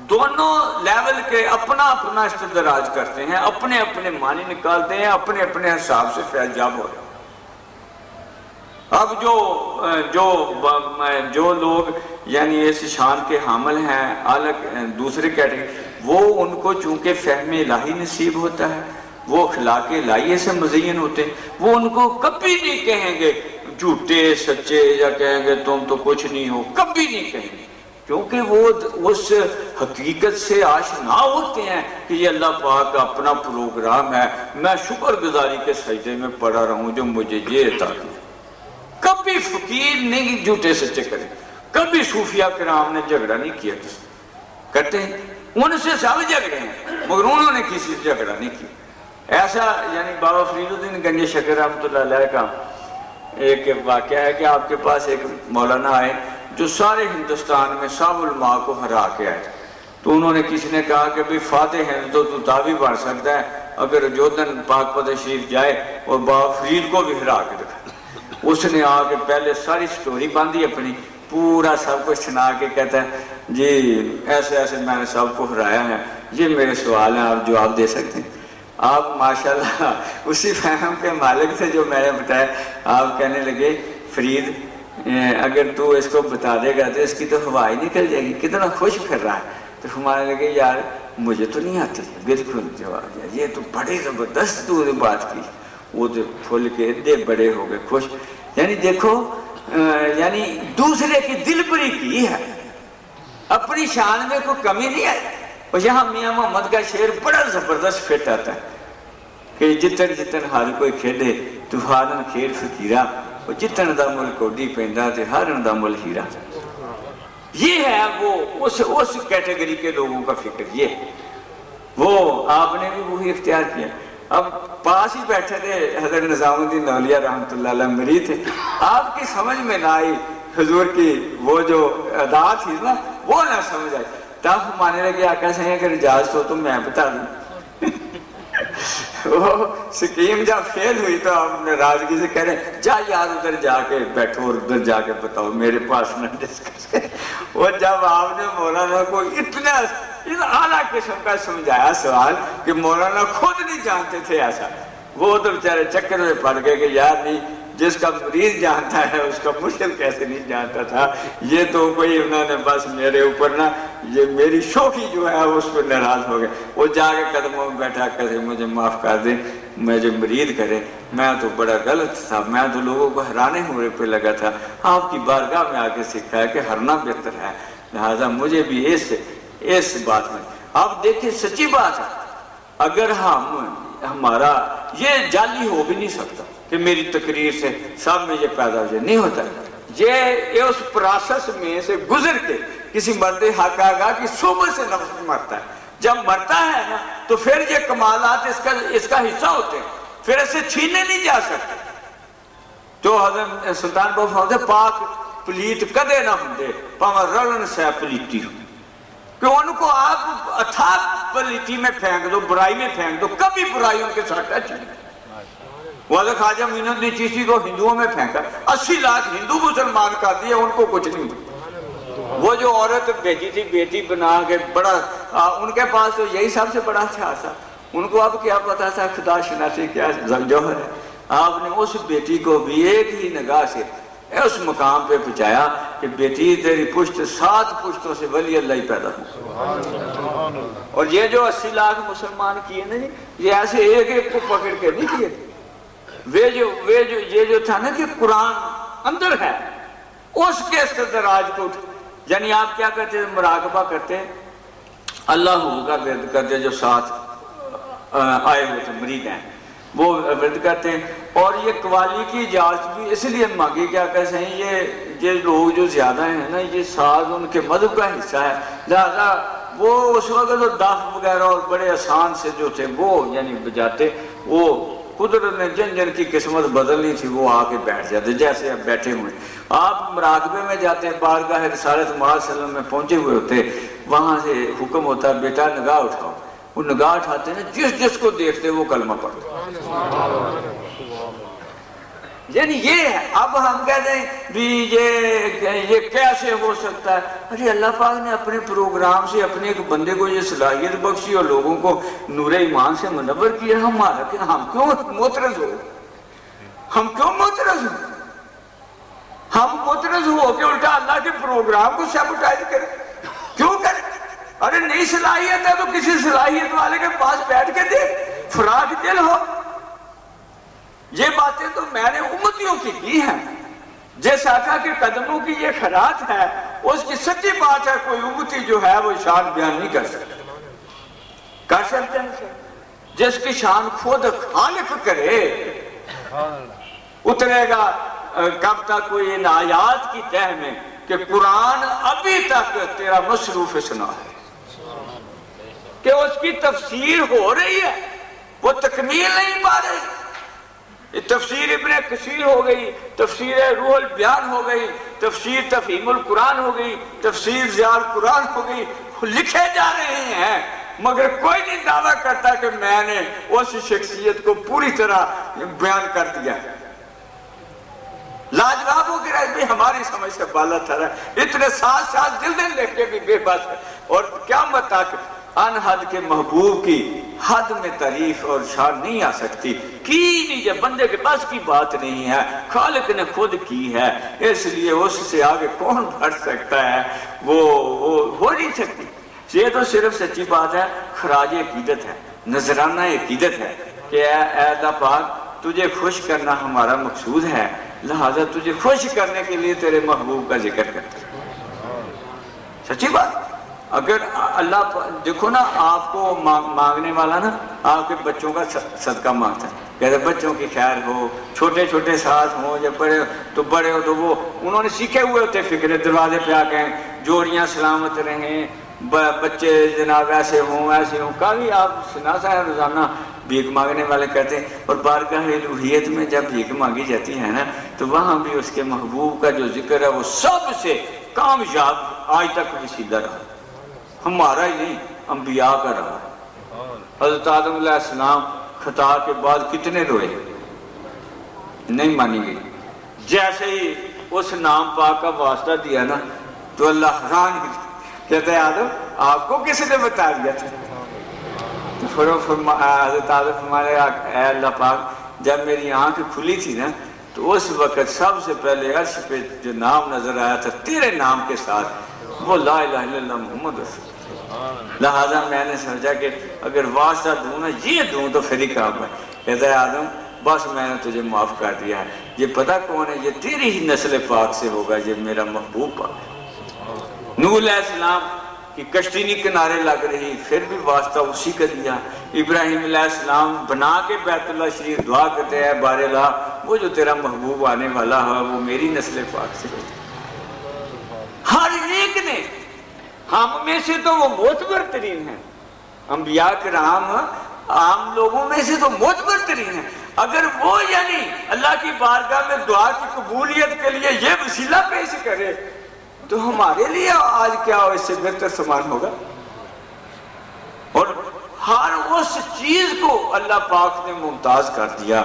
دونوں لیول کے اپنا اپنا استدراج کرتے ہیں، اپنے اپنے معنی نکالتے ہیں، اپنے اپنے حساب سے فیض یاب ہو رہے ہیں۔ اب جو لوگ یعنی اس شان کے حامل ہیں، الگ دوسرے کیٹیگری، وہ ان کو چونکہ فہم الہی نصیب ہوتا ہے، وہ اخلاق الہی سے مزین ہوتے ہیں، وہ ان کو کبھی نہیں کہیں گے جھوٹے سچے، یا کہیں گے تم تو کچھ نہیں ہو، کبھی نہیں کہیں گے، کیونکہ وہ اس حقیقت سے آشنا ہوتے ہیں کہ یہ اللہ پاک کا اپنا پروگرام ہے، میں شکر گزاری کے سجدے میں پڑا رہا ہوں جو مجھے یہ عطا کیا۔ کبھی فقیر نہیں جھوٹے سچے کرے، کبھی صوفیہ کرام نے جھگڑا نہیں کیا، کرتے ہیں ان سے سب جھگڑے ہیں، مگر انہوں نے کسی سے جھگڑا نہیں کیا۔ ایسا یعنی بابا فرید الدین گنج شکر رحمۃ اللہ علیہ کا ایک واقعہ ہے کہ آپ کے پاس ایک مولانا آئے جو سارے ہندوستان میں سب علماء کو ہرا کے آئے، تو انہوں نے کسی نے کہا کہ بھئی فاتح ہے تو تابعی بڑھ سکتا ہے، اگر جودن پاک پتہ شریف جائے اور بابا فرید کو بھی ہرا کے دکھا، اس نے آ کے پہلے ساری سٹوری باندھی اپنی، پورا سب کچھ سنا کے کہتا ہے جی ایسے ایسے میں نے سب کو ہرایا ہے، یہ میرے سوال ہیں آپ جواب دے سکتے ہیں۔ آپ ماشاءاللہ اسی فہم کے مالک تھے جو میں نے بتایا۔ آپ کہنے لگے فرید اگر تو اس کو بتا دے گا تو اس کی تو ہوا ہی نکل جائے گی، کتنا خوش کر رہا ہے۔ تو ہمارے لگے یار مجھے تو نہیں آتی، بالکل جواب دیا، یہ تو بڑی زبردست تو نے بات کی۔ وہ تو پھول کے اتنے بڑے ہو گئے خوش، یعنی دیکھو یعنی دوسرے کی دل بری کی ہے، اپنی شان میں کوئی کمی نہیں ہے۔ اور یہاں میاں محمد کا شعر بڑا زبردست فٹ آتا ہے کہ جتن جتن ہر کوئی کھیلے طوفانن کھیل فقیرہ، اور جتن دا مل کوڈی پیندا تے ہرن دا مل ہیرا۔ یہ ہے وہ اس کیٹیگری کے لوگوں کا فکر، یہ وہ آپ نے بھی وہی اختیار کیا۔ اب پاس ہی بیٹھے تھے حضرت نظام الدین اولیاء رحمۃ اللہ علیہ مرید تھے، آپ کی سمجھ میں نہ آئی حضور کی وہ جو ادا تھی نا وہ نہ سمجھ آئی، تب مانے لگے آقا سے اگر اجازت ہو تو میں بتا دوں۔ وہ سکیم جب فیل ہوئی تو ہم ناراضگی سے کہہ رہے جا یار ادھر جا کے بیٹھو اور ادھر جا کے بتاؤ، میرے پاس نہ ڈسکس کرے۔ وہ جب آپ نے مولانا کو اتنا اعلیٰ قسم کا سمجھایا سوال کہ مولانا خود نہیں جانتے تھے ایسا، وہ تو بیچارے چکر میں پڑ گئے کہ یار نہیں، جس کا مریض جانتا ہے اس کا مشکل کیسے نہیں جانتا تھا۔ یہ تو کوئی انہوں نے بس میرے اوپر نا یہ میری شوخی جو ہے اس پر ناراض ہو گئے۔ وہ جا کے قدموں میں بیٹھا کہتے مجھے معاف کر دیں، میں جو مرید کرے میں تو بڑا غلط تھا، میں تو لوگوں کو ہرانے ہونے پہ لگا تھا، آپ کی بارگاہ میں آ کے سیکھا ہے کہ ہرنا بہتر ہے، لہٰذا مجھے بھی اس بات میں۔ اب دیکھیں سچی بات ہے، اگر ہمارا یہ جعلی ہو بھی نہیں سکتا کہ میری تقریر سے سب میں یہ پیدا ہو جائے، نہیں ہوتا۔ یہ اس پروسیس میں سے گزر کے کسی مرد حق آگا کہ صبح سے نفس مرتا ہے، جب مرتا ہے نا تو پھر یہ کمالات اس کا حصہ ہوتے ہیں، پھر اسے چھینے نہیں جا سکتے۔ تو حضرت سلطان بہو فرماتے پاک پلیت کدے نہ ہوں پاما رلن سے پلیتی ہوں، کہ ان کو آپ اتھا پلیتی میں پھینک دو، برائی میں پھینک دو، کبھی برائی ان کے ساتھ اچھی نہیں۔ واضح خواجہ معین الدین چشتی کو ہندوؤں میں پھینکا، 80 لاکھ ہندو مسلمان کر دیے، ان کو کچھ نہیں ہوتا۔ وہ جو عورت بھیجی تھی بیٹی بنا کے بڑا، ان کے پاس تو یہی سب سے بڑا ہتھیار تھا، ان کو اب کیا پتا تھا خدا شناسی کیا جوہر ہے۔ آپ نے اس بیٹی کو بھی ایک ہی نگاہ سے اس مقام پہ پہنچایا کہ بیٹی تیری پشت 7 پشتوں سے ولی اللہ ہی پیدا ہو۔ اور یہ جو 80 لاکھ مسلمان کیے نا یہ ایسے ایک ایک کو پکڑ کے نہیں کیے، یہ جو تھا نا کہ قرآن اندر ہے اس کے استدراج کو، یعنی آپ کیا کرتے ہیں مراقبہ کرتے ہیں، اللہ کا ورد کرتے جو ساتھ آئے ہوئے تھے مرید ہیں وہ ورد کرتے ہیں۔ اور یہ قوالی کی اجازت بھی اس لیے مانگی کیا کہتے ہیں، یہ لوگ جو زیادہ ہیں نا یہ ساز ان کے مذہب کا حصہ ہے، لہذا وہ اس وقت دف وغیرہ اور بڑے آسان سے جو تھے وہ یعنی بجاتے، وہ قدرت نے جن کی قسمت بدلنی تھی وہ آ کے بیٹھ جاتے، جیسے اب بیٹھے ہوئے۔ آپ مراقبے میں جاتے ہیں، بارگاہ رسالت معاذ صلی اللہ علیہ وسلم میں پہنچے ہوئے ہوتے، وہاں سے حکم ہوتا ہے بیٹا نگاہ اٹھاؤ، وہ نگاہ اٹھاتے ہیں، جس کو دیکھتے وہ کلمہ پڑھتے۔ یعنی یہ ہے، اب ہم کہتے ہیں بھی یہ کیسے ہو سکتا ہے؟ ارے اللہ پاک نے اپنے پروگرام سے اپنے ایک بندے کو یہ صلاحیت بخشی اور لوگوں کو نور ایمان سے منور کیا، ہمارا کہ ہم کیوں معترض ہو؟ ہم کیوں معترض ہو؟ ہم معترض ہو کہ الٹا اللہ کے پروگرام کو سیبوٹائز کریں، کیوں کریں؟ ارے نئی صلاحیت ہے تو کسی صلاحیت والے کے پاس بیٹھ کے دیکھ، فراغ دل ہو۔ یہ باتیں تو میں نے امتیوں کی ہیں، جیسا آقا کے قدموں کی یہ خیرات ہے، اس کی سچی بات ہے، کوئی امتی جو ہے وہ شان بیان نہیں کر سکتا۔ کر سکتے ہیں جس کی شان خود خالق کرے، اترے گا کب تک کوئی ان آیات کی تہ میں کہ قرآن ابھی تک تیرا مصروف سنا ہے، کہ اس کی تفسیر ہو رہی ہے، وہ تکمیل نہیں پا رہی۔ تفسیر ابن کثیر ہو گئی، تفسیر روح البیان ہو گئی، تفسیر تفہیم القرآن ہو گئی، تفسیر ضیاء القرآن ہو گئی، لکھے جا رہے ہیں مگر کوئی نہیں دعویٰ کرتا کہ میں نے اس شخصیت کو پوری طرح بیان کر دیا. لاجواب ہو گیا بھی ہماری سمجھ سے بالا تھا رہا. اتنے 7 سال جلدیں لکھ کے بھی بے بس ہے. اور قیامت تک انحد کے محبوب کی حد میں تعریف اور شان نہیں آ سکتی. کی نہیں، جب بندے کے پاس کی بات نہیں ہے، خالق نے خود کی ہے، اس لیے اس سے آگے کون بڑھ سکتا ہے؟ وہ ہو نہیں سکتی. یہ تو صرف سچی بات ہے، خراج عقیدت ہے، نذرانہ عقیدت ہے کہ اے اللہ پاک تجھے خوش کرنا ہمارا مقصود ہے، لہذا تجھے خوش کرنے کے لیے تیرے محبوب کا ذکر کرتے ہیں. سچی بات. اگر اللہ دیکھو نا، آپ کو مانگنے والا نا آپ کے بچوں کا صدقہ مانگتا ہے، کہتے بچوں کی خیر ہو، چھوٹے چھوٹے ساتھ ہوں، جب بڑے تو بڑے ہو تو وہ انہوں نے سیکھے ہوئے ہوتے فکر دروازے پہ آ کے جوڑیاں سلامت رہیں، بچے جناب ایسے ہوں ایسے ہوں. کبھی آپ سناسا ہے روزانہ بھیک مانگنے والے کہتے ہیں. اور بارگاہ الوہیت میں جب بھیک مانگی جاتی ہے نا تو وہاں بھی اس کے محبوب کا جو ذکر ہے وہ سب سے کامیاب آج تک وسیلہ رہا، ہمارا ہی نہیں انبیاء کا رہا. حضرت آدم علیہ السلام خطا کے بعد کتنے روئے، نہیں مانی گئی. جیسے ہی اس نام پاک کا واسطہ دیا نا تو اللہ حیران کہتا ہے آدم آپ کو کس نے بتا دیا تھا؟ حضرت آدم فرمانے اے اللہ پاک جب میری آنکھ کھلی تھی نا تو اس وقت سب سے پہلے عرش پہ جو نام نظر آیا تھا تیرے نام کے ساتھ وہ لا الہ الا اللہ محمد رسول اللہ. لہذا میں نے سمجھا کہ اگر واسطہ دوں نا یہ دوں تو پھر ہی کام ہے. کہتا ہے آدم بس میں نے تجھے معاف کر دیا ہے، یہ پتہ کون ہے؟ یہ تیری ہی نسل پاک سے ہوگا، یہ میرا محبوب پاک ہے. نوح علیہ السلام کی کشتی نہیں کنارے لگ رہی، پھر بھی واسطہ اسی کا دیا. ابراہیم علیہ السلام بنا کے بیت اللہ شریف دعا کرتے ہیں بار اللہ وہ جو تیرا محبوب آنے والا ہے وہ میری نسل پاک سے ہوگا. ہر ایک نے، ہم میں سے تو وہ معتبر ترین ہیں، انبیاء کرام عام لوگوں میں سے تو معتبر ترین ہیں. اگر وہ یعنی اللہ کی بارگاہ میں دعا کی قبولیت کے لیے یہ وسیلہ پیش کرے تو ہمارے لیے آج کیا اس سے بہتر سامان ہوگا. اور ہر اس چیز کو اللہ پاک نے ممتاز کر دیا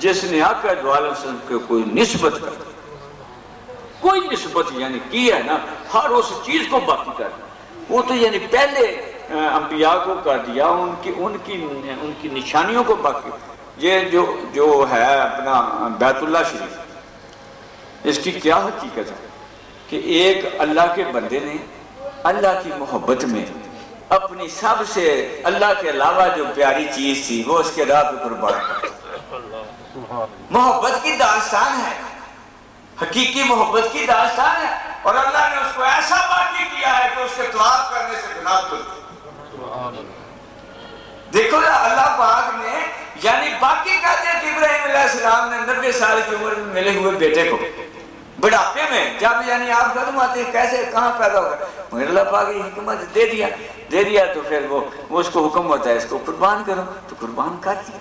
جس نے آقا دو عالم وسلم کو کوئی نسبت کر دی، کوئی نسبت یعنی کی ہے نا، ہر اس چیز کو باقی کر دیا. وہ تو یعنی پہلے انبیاء کو کر دیا، ان کی نشانیوں کو باقی. یہ جو ہے اپنا بیت اللہ شریف، اس کی کیا حقیقت ہے کہ ایک اللہ کے بندے نے اللہ کی محبت میں اپنی سب سے اللہ کے علاوہ جو پیاری چیز تھی وہ اس کے راہ پہ قربان کر. محبت کی داستان ہے، حقیقی محبت کی داستان ہے، اور اللہ نے اس کو ایسا باقی کیا ہے کہ اس کے طواف کرنے سے گناہ دھلتے. دیکھو نا اللہ پاک نے یعنی باقی کر دیا کہ ابراہیم علیہ السلام نے 90 سال کی عمر میں ملے ہوئے بیٹے کو بڑھاپے میں جب یعنی آپ ختم آتے ہیں کیسے کہاں پیدا ہوگا، مگر اللہ پاک کی حکمت دے دیا تو پھر وہ اس کو حکم ہوتا ہے اس کو قربان کرو تو قربان کر دیا.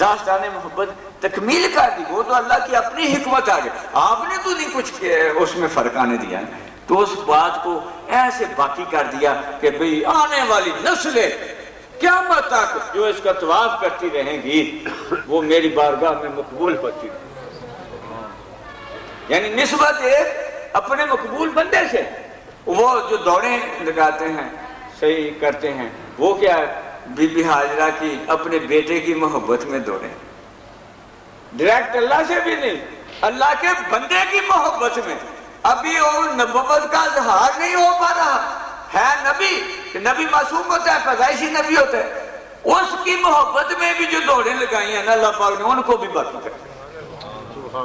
داستان محبت تکمیل کر دی. وہ تو اللہ کی اپنی حکمت آ گئی، آپ نے تو نہیں کچھ اس میں فرق آنے دیا. تو اس بات کو ایسے باقی کر دیا کہ بھئی آنے والی نسلیں قیامت تک جو اس کا طواف کرتی رہیں گی وہ میری بارگاہ میں مقبول ہوتی رہیں. یعنی نسبت اپنے مقبول بندے سے. وہ جو دوڑیں لگاتے ہیں صحیح کرتے ہیں وہ کیا ہے؟ بی بی حاجرہ کی اپنے بیٹے کی محبت میں دوڑیں، ڈائریکٹ اللہ سے بھی نہیں، اللہ کے بندے کی محبت میں. ابھی وہ نبوت کا اظہار نہیں ہو پا رہا ہے، نبی معصوم ہوتا ہے، پیدائشی نبی ہوتا ہے، اس کی محبت میں بھی جو دوڑیں لگائی ہیں اللہ پاک نے ان کو بھی باقی کر دیا.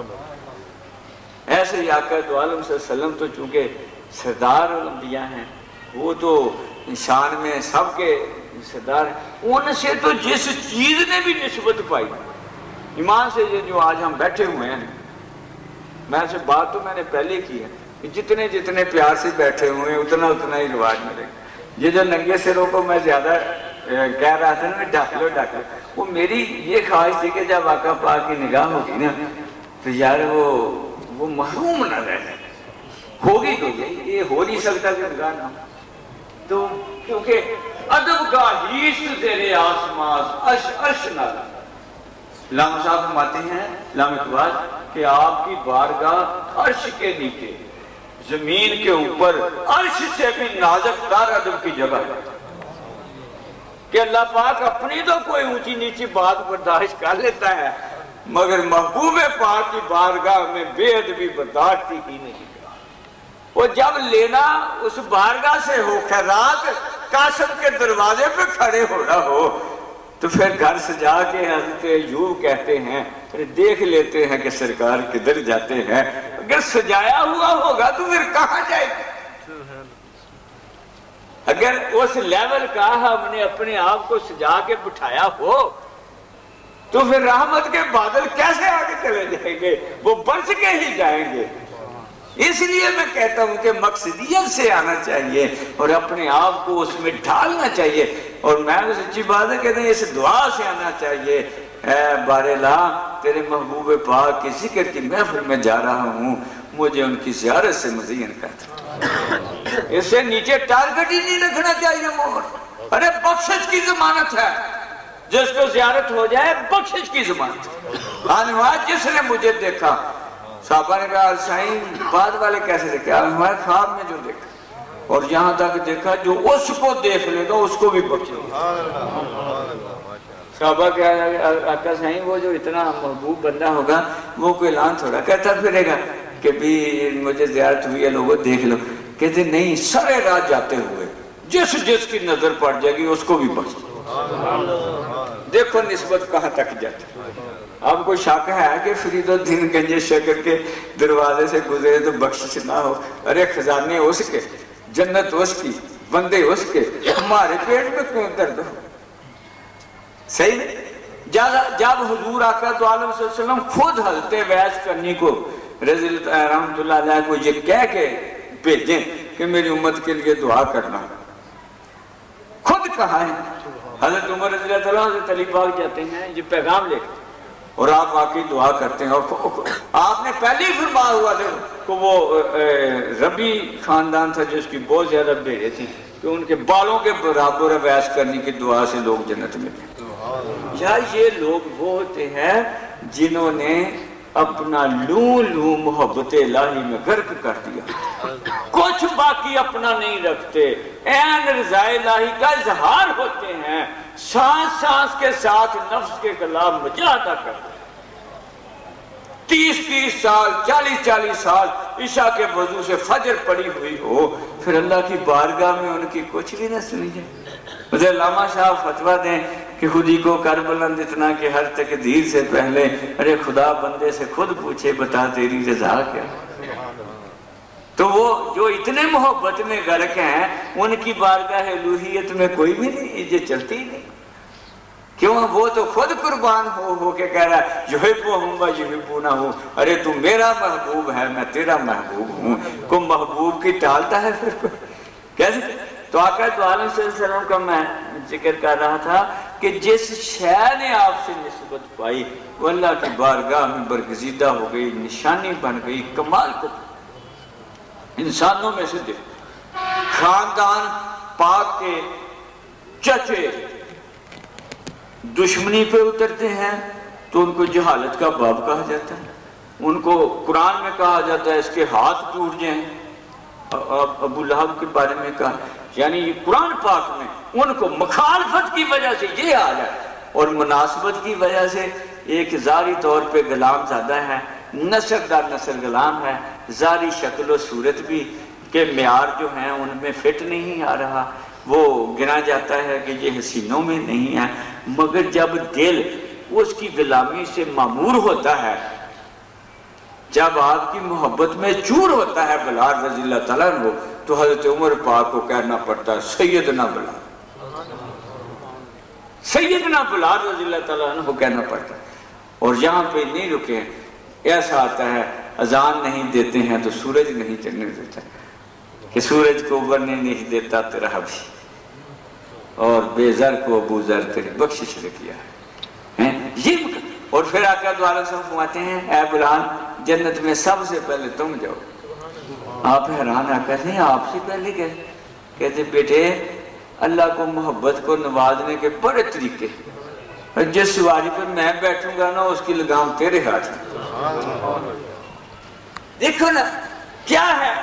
ایسے ہی آقا دو عالم صلی اللہ علیہ وسلم تو چونکہ سردار الانبیاء ہیں، وہ تو شان میں سب کے سردار ہیں، ان سے تو جس چیز نے بھی نسبت پائی ایمان سے. یہ جو آج ہم بیٹھے ہوئے ہیں، میں سے بات تو میں نے پہلے کی ہے کہ جتنے پیار سے بیٹھے ہوئے ہیں اتنا ہی رواج ملے. یہ جو ننگے سروں کو میں زیادہ کہہ رہا تھا نا ڈھک لو، وہ میری یہ خواہش تھی کہ جب آقا پاک کی نگاہ ہوگی نا تو یار وہ محروم نہ رہے. ہوگی تو یہ ہو نہیں سکتا کہ نگاہ نہ ہو. تو کیونکہ ادب کا ہیس تیرے آسمان عرش نہ لگا۔ علامہ صاحب فرماتے ہیں علامہ اقبال کہ آپ کی بارگاہ عرش کے نیچے، زمین کے اوپر، عرش سے بھی نازک تر ادب کی جگہ ہے کہ اللہ پاک اپنی تو کوئی اونچی نیچی بات برداشت کر لیتا ہے، مگر محبوب پاک کی بارگاہ میں بے ادبی برداشت ہی نہیں۔ وہ جب لینا اس بارگاہ سے ہو، خیرات قاسم کے دروازے پہ کھڑے ہونا ہو، تو پھر گھر سجا کے حضرت ایوب کہتے ہیں دیکھ لیتے ہیں کہ سرکار کدھر جاتے ہیں۔ اگر سجایا ہوا ہوگا تو پھر کہاں جائے گا؟ اگر اس لیول کا ہم نے اپنے آپ کو سجا کے بٹھایا ہو تو پھر رحمت کے بادل کیسے آگے چلے جائیں گے؟ وہ برس کے ہی جائیں گے۔ اس لیے میں کہتا ہوں کہ مقصدیت سے آنا چاہیے اور اپنے آپ کو اس میں ڈھالنا چاہیے، اور میں تو سچی بات ہے کہتے ہیں اس دعا سے آنا چاہیے، اے بار الہ تیرے محبوب پاک کی ذکر کی محفل میں جا رہا ہوں، مجھے ان کی زیارت سے مزین کرتا۔ اس سے نیچے ٹارگٹ ہی نہیں رکھنا چاہیے مور۔ ارے بخشش کی ضمانت ہے، جس کو زیارت ہو جائے بخشش کی ضمانت۔ آنواز جس نے مجھے دیکھا، صحابہ نے کہا سائیں بعد والے کیسے دیکھے؟ ہمارے خواب میں جو دیکھا، اور یہاں تک دیکھا جو اس کو دیکھ لے گا اس کو بھی بخشے گا۔ صحابہ کہا آقا سائیں وہ جو اتنا محبوب بندہ ہوگا وہ کوئی اعلان تھوڑا کرتا پھرے گا کہ بھی مجھے زیارت ہوئی ہے لوگوں دیکھ لو۔ کہتے نہیں، سارے راہ جاتے ہوئے جس کی نظر پڑ جائے گی اس کو بھی بخش۔ دیکھو نسبت کہاں تک جاتی۔ اب کوئی شک ہے کہ فرید الدین گنج شکر کے دروازے سے گزرے تو بخشش نہ ہو؟ ارے خزانے اس کے، جنت اس کی، بندے اس کے، ہمارے پیٹ میں کیوں درد ہو؟ صحیح نہیں؟ جب حضور آقا تو عالم صلی اللہ علیہ وسلم خود حضرت ویس کرنی کو رضی اللہ رحمت اللہ علیہ کو یہ کہہ کے بھیجیں کہ میری امت کے لیے دعا کرنا، خود کہا ہے۔ حضرت عمر رضی اللہ عنہ حضرت علی پاک جاتے ہیں یہ پیغام لے کے، اور آپ واقعی دعا کرتے ہیں، اور آپ نے پہلے ہی فرمایا ہوا تھا کہ وہ ربی خاندان تھا جس کی بہت زیادہ بھیڑیں تھیں کہ ان کے بالوں کے برابر ویس کرنے کی دعا سے لوگ جنت میں گئے۔ یا یہ لوگ وہ ہوتے ہیں جنہوں نے اپنا لوں محبت الہی میں غرق کر دیا، کچھ باقی اپنا نہیں رکھتے، عین رضا الہی کا اظہار ہوتے ہیں، سانس سانس کے ساتھ نفس کے خلاف مجاہدہ کرتے ہیں۔ 30 سال 40 سال عشاء کے وضو سے فجر پڑی ہوئی ہو، پھر اللہ کی بارگاہ میں ان کی کچھ بھی نہ سنی جائے۔ مجھے علامہ صاحب فتویٰ دیں کہ خودی کو کر بلند اتنا کہ ہر تقدیر سے پہلے ارے خدا بندے سے خود پوچھے بتا تیری رضا کیا۔ تو وہ جو اتنے محبت میں غرق ہیں ان کی بارگاہ الوہیت میں کوئی بھی نہیں، یہ چلتی ہی نہیں۔ کیوں؟ وہ تو خود قربان ہو کے کہہ رہا ہے یحبہم و یحبونہ، ارے تو میرا محبوب ہے میں تیرا محبوب ہوں۔ کوئی محبوب کی ٹالتا ہے پھر کوئی کیسے؟ تو آقا تو عالم صلی اللہ علیہ وسلم کا میں ذکر کر رہا تھا کہ جس شے نے آپ سے نسبت پائی وہ اللہ کی بارگاہ میں برگزیدہ ہو گئی، نشانی بن گئی، کمال کو انسانوں میں سے دیکھ خاندان پاک کے چچے دشمنی پہ اترتے ہیں تو ان کو جہالت کا باب کہا جاتا ہے، ان کو قرآن میں کہا جاتا ہے اس کے ہاتھ ٹوٹ جائیں۔ ابو لہب کے بارے میں کہا، یعنی یہ قرآن پاک میں ان کو مخالفت کی وجہ سے یہ آ جائے، اور مناسبت کی وجہ سے ایک ظاہری طور پہ غلام زادہ ہے، نسل در نسل غلام ہے، ظاہری شکل و صورت بھی کے معیار جو ہیں ان میں فٹ نہیں آ رہا، وہ گنا جاتا ہے کہ یہ حسینوں میں نہیں ہے، مگر جب دل اس کی غلامی سے معمور ہوتا ہے، جب آپ کی محبت میں چور ہوتا ہے بلال رضی اللہ تعالیٰ عنہ، تو حضرت عمر پاک کو کہنا پڑتا ہے سیدنا بلال، سیدنا بلال رضی اللہ تعالیٰ عنہ کو کہنا پڑتا ہے۔ اور یہاں پہ نہیں رکے، ایسا آتا ہے اذان نہیں دیتے ہیں تو سورج نہیں چڑھنے دیتا کہ سورج کو ابھرنے نہیں دیتا تیرا حبشی، اور بے زر کو ابو زر تیری بخشش نے کیا ہے۔ اور پھر آقا دو عالم صاحب فرماتے ہیں اے بلال جنت میں سب سے پہلے تم جاؤ۔ آپ حیران آقا سے آپ سے پہلے کہتے بیٹے اللہ کو محبت کو نوازنے کے بڑے طریقے، جس سواری پر میں بیٹھوں گا نا اس کی لگام تیرے ہاتھ میں۔ دیکھو نا کیا ہے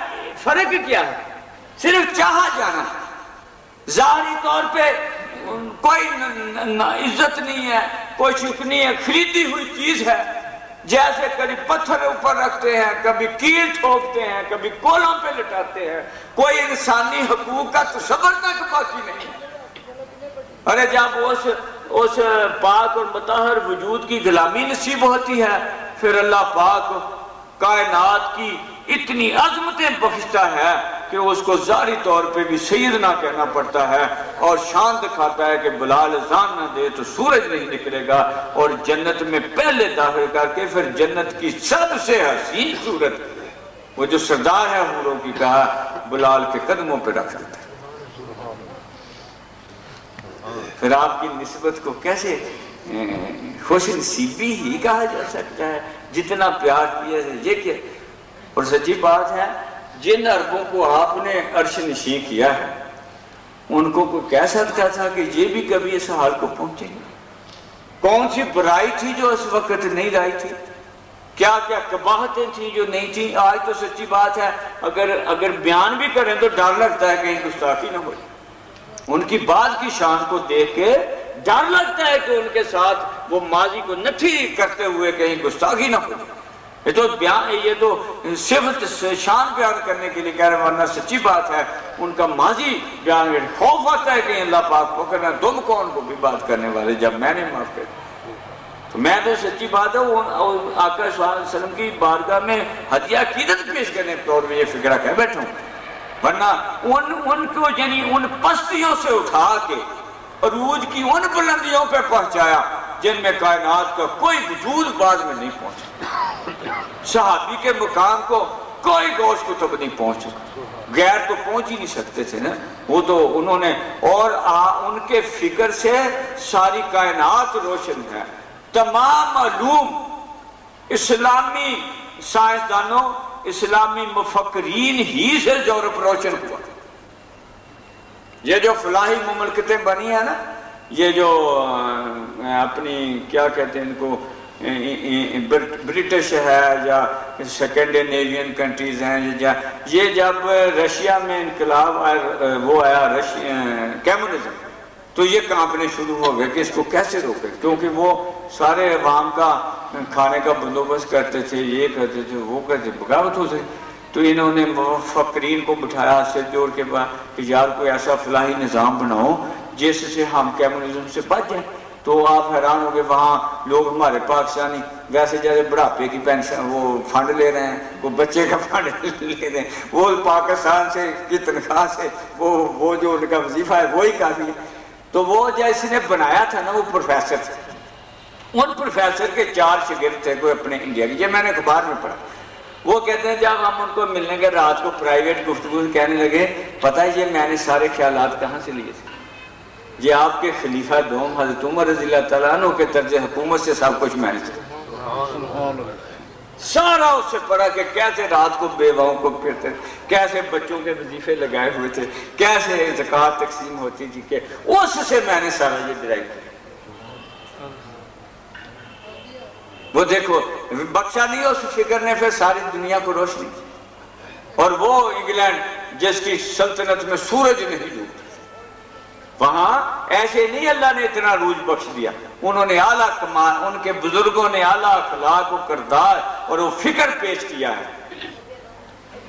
فرق، کیا ہے؟ صرف چاہا جانا، ظاہری طور پہ کوئی عزت نہیں ہے، کوئی شک نہیں ہے، خریدی ہوئی چیز ہے، جیسے کبھی پتھر اوپر رکھتے ہیں، کبھی کیل ٹھوکتے ہیں، کبھی کولوں پہ لٹاتے ہیں، کوئی انسانی حقوق کا تصور تک باقی نہیں ہے۔ ارے جب اس پاک اور مطہر وجود کی غلامی نصیب ہوتی ہے، پھر اللہ پاک کائنات کی اتنی عظمتیں بخشتا ہے کہ اس کو ظاہری طور پہ بھی سیدنا کہنا پڑتا ہے، اور شان دکھاتا ہے کہ بلال اذان نہ دے تو سورج نہیں نکلے گا، اور جنت میں پہلے داخل کر کے پھر جنت کی سب سے حسین صورت وہ جو سردار ہے حوروں کی کہا بلال کے قدموں پہ رکھ دیتا ہے۔ پھر آپ کی نسبت کو کیسے خوش نصیبی ہی کہا جا سکتا ہے، جتنا پیار کیا ہے یہ کیا۔ اور سچی بات ہے جن عربوں کو آپ نے عرش نشین کیا ہے ان کو کوئی کہہ سکتا تھا کہ یہ بھی کبھی اس حال کو پہنچیں گے؟ کون سی برائی تھی جو اس وقت نہیں لائی تھی؟ کیا کیا قباحتیں تھیں جو نہیں تھیں؟ آج تو سچی بات ہے اگر بیان بھی کریں تو ڈر لگتا ہے کہیں گستاخی نہ ہو۔ ان کی بعد کی شان کو دیکھ کے ڈر لگتا ہے کہ ان کے ساتھ وہ ماضی کو نٹھی کرتے ہوئے کہیں گستاخی نہ ہو۔ یہ تو صفت شان بیان کرنے کے لیے کہہ رہے ہیں، ورنہ سچی بات ہے ان کا ماضی بیان کرنے خوف آتا ہے کہ اللہ پاک کو کرنا تم کون کو بھی بات کرنے والے جب میں نے معاف کر۔ تو میں تو سچی بات ہے وہ آقا صلی اللہ علیہ وسلم کی بارگاہ میں ہدیہ عقیدت پیش کرنے کے طور پہ یہ فکرہ کہہ بیٹھا ہوں، ورنہ ان کو یعنی ان پستیوں سے اٹھا کے عروج کی ان بلندیوں پہ پہنچایا جن میں کائنات کا کوئی وجود بعد میں نہیں پہنچا۔ صحابی کے مقام کو کوئی گوشت کتب نہیں پہنچا، غیر تو پہنچ ہی نہیں سکتے تھے نا، وہ تو انہوں نے، اور ان کے فکر سے ساری کائنات روشن ہے۔ تمام علوم اسلامی سائنسدانوں، اسلامی مفکرین ہی سے یورپ روشن ہوا۔ یہ جو فلاحی مملکتیں بنی ہیں نا، یہ جو اپنی کیا کہتے ہیں ان کو برٹش ہے یا سیکنڈینیوین کنٹریز ہیں، یہ جب رشیا میں انقلاب وہ آیا کمیونزم، تو یہ کانپنے شروع ہو گئے کہ اس کو کیسے روکے، کیونکہ وہ سارے عوام کا کھانے کا بندوبست کرتے تھے، یہ کرتے تھے وہ کرتے، بغاوت ہو سکتی۔ تو انہوں نے مفکرین کو بٹھایا سے جوڑ کے بعد کہ یار کوئی ایسا فلاحی نظام بناؤ جس سے ہم کمیونزم سے بچ جائیں۔ تو آپ حیران ہو گئے وہاں لوگ ہمارے پاکستانی ویسے جیسے بڑھاپے کی پینشن وہ فنڈ لے رہے ہیں، وہ بچے کا فنڈ لے رہے ہیں، وہ پاکستان سے کی تنخواہ سے وہ جو ان کا وظیفہ ہے وہی کافی ہے۔ تو وہ جیسے نے بنایا تھا نا وہ پروفیسر تھے، ان پروفیسر کے 4 شاگرد تھے کوئی اپنے انڈیا کے، یہ میں نے اخبار میں پڑھا۔ وہ کہتے ہیں جب ہم ان کو ملنے گئے رات کو پرائیویٹ گفتگو کہنے لگے پتہ ہے یہ میں نے سارے خیالات کہاں سے لیے تھے، یہ آپ کے خلیفہ دوم حضرت عمر رضی اللہ تعالیٰ عنہ کے طرز حکومت سے سب کچھ میں نے سارا اس سے پڑھا کہ کیسے رات کو بیواؤں کو پھرتے، کیسے بچوں کے وظیفے لگائے ہوئے تھے، کیسے زکوٰۃ تقسیم ہوتی تھی، کہ اس سے میں نے سارا یہ ڈرائیو کیا۔ وہ دیکھو بخشا نہیں اس فکر نے پھر ساری دنیا کو روشنی، اور وہ انگلینڈ جس کی سلطنت میں سورج نہیں ڈوبتا، وہاں ایسے نہیں اللہ نے اتنا عروج بخش دیا، انہوں نے اعلیٰ کمال، ان کے بزرگوں نے اعلیٰ اخلاق و کردار اور وہ فکر پیش کیا ہے۔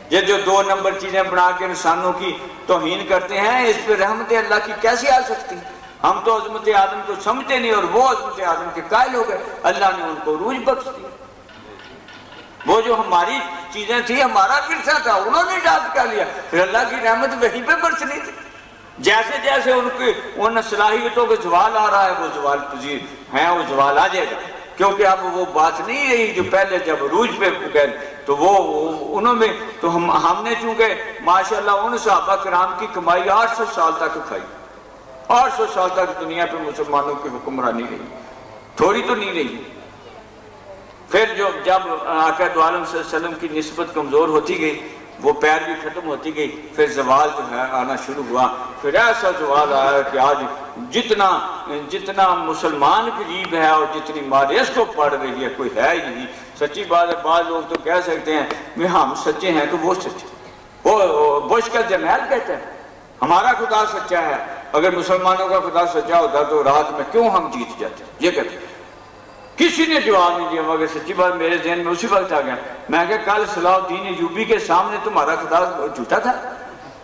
یہ جو 2 نمبر چیزیں بنا کے انسانوں کی توہین کرتے ہیں، اس پہ رحمت اللہ کی کیسے آ سکتی ہے؟ ہم تو عظمت آدم کو سمجھتے نہیں اور وہ عظمت آدم کے قائل ہو گئے، اللہ نے ان کو عروج بخش دیا۔ وہ جو ہماری چیزیں تھیں ہمارا ورثہ تھا انہوں نے ڈاک کر لیا، پھر اللہ کی رحمت وہیں پہ برسنی تھی۔ جیسے جیسے ان صلاحیتوں کے زوال آ رہا ہے وہ زوال پذیر ہیں، وہ زوال آ جائے گا، کیونکہ اب وہ بات نہیں رہی جو پہلے جب عروج پہ گئے تو وہ انہوں میں تو ہم نے چونکہ ماشاءاللہ ان صحابہ کرام کی کمائی 800 سال تک کھائی، 800 سال تک دنیا پہ مسلمانوں کی حکمرانی رہی، تھوڑی تو نہیں رہی۔ پھر جب آقا دو عالم صلی اللہ علیہ وسلم کی نسبت کمزور ہوتی گئی، وہ پیروی ختم ہوتی گئی، پھر زوال جو ہے آنا شروع ہوا، پھر ایسا زوال آیا کہ آج جتنا مسلمان قریب ہے اور جتنی مارے اس کو پڑھ رہی ہے کوئی ہے ہی نہیں۔ سچی بات ہے، بعض لوگ تو کہہ سکتے ہیں کہ ہم سچے ہیں تو وہ سچے، وہ بش کا جرنیل کہتے ہیں ہمارا خدا سچا ہے، اگر مسلمانوں کا خدا سچا ہوتا تو رات میں کیوں ہم جیت جاتے، یہ کہتے ہیں۔ کسی نے جواب نہیں دیا، مگر سچی بات میرے ذہن میں اسی وقت آ گیا، میں کہا کل صلاح الدین ایوبی کے سامنے تمہارا خدا جھوٹا تھا،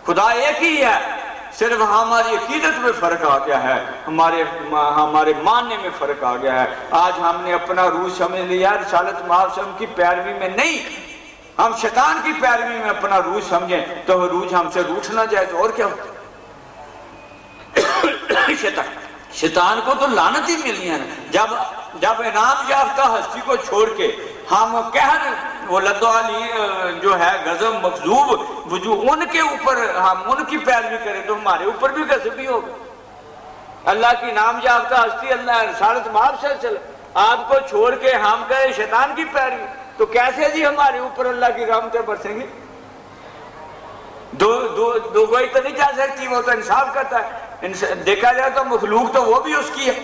خدا ایک ہی ہے، صرف ہماری عقیدت میں فرق آ گیا ہے، ہمارے ماننے میں فرق آ گیا ہے۔ آج ہم نے اپنا عروج سمجھ لیا رسالت محمد کی پیروی میں نہیں، ہم شیطان کی پیروی میں اپنا عروج سمجھیں تو عروج ہم سے روٹ نہ جائے تو اور کیا ہوتا۔ شیطان کو تو لعنت ہی ملی ہے، جب انعام یافتہ ہستی کو چھوڑ کے ہم وہ لدو علی جو ہے غضب مغضوب وجوہ ان کے اوپر ہم ان کی پیروی کریں تو ہمارے اوپر بھی غضب ہی ہوگا۔ اللہ کی انعام یافتہ ہستی اللہ رسالت محمد صلی اللہ علیہ وسلم آپ کو چھوڑ کے ہم کریں شیطان کی پیروی تو کیسے جی ہمارے اوپر اللہ کی رحمتیں برسیں گی؟ دو گوئی تو نہیں جا سکتی، وہ تو انصاف کرتا ہے۔ دیکھا جائے تو مخلوق تو وہ بھی اس کی ہے،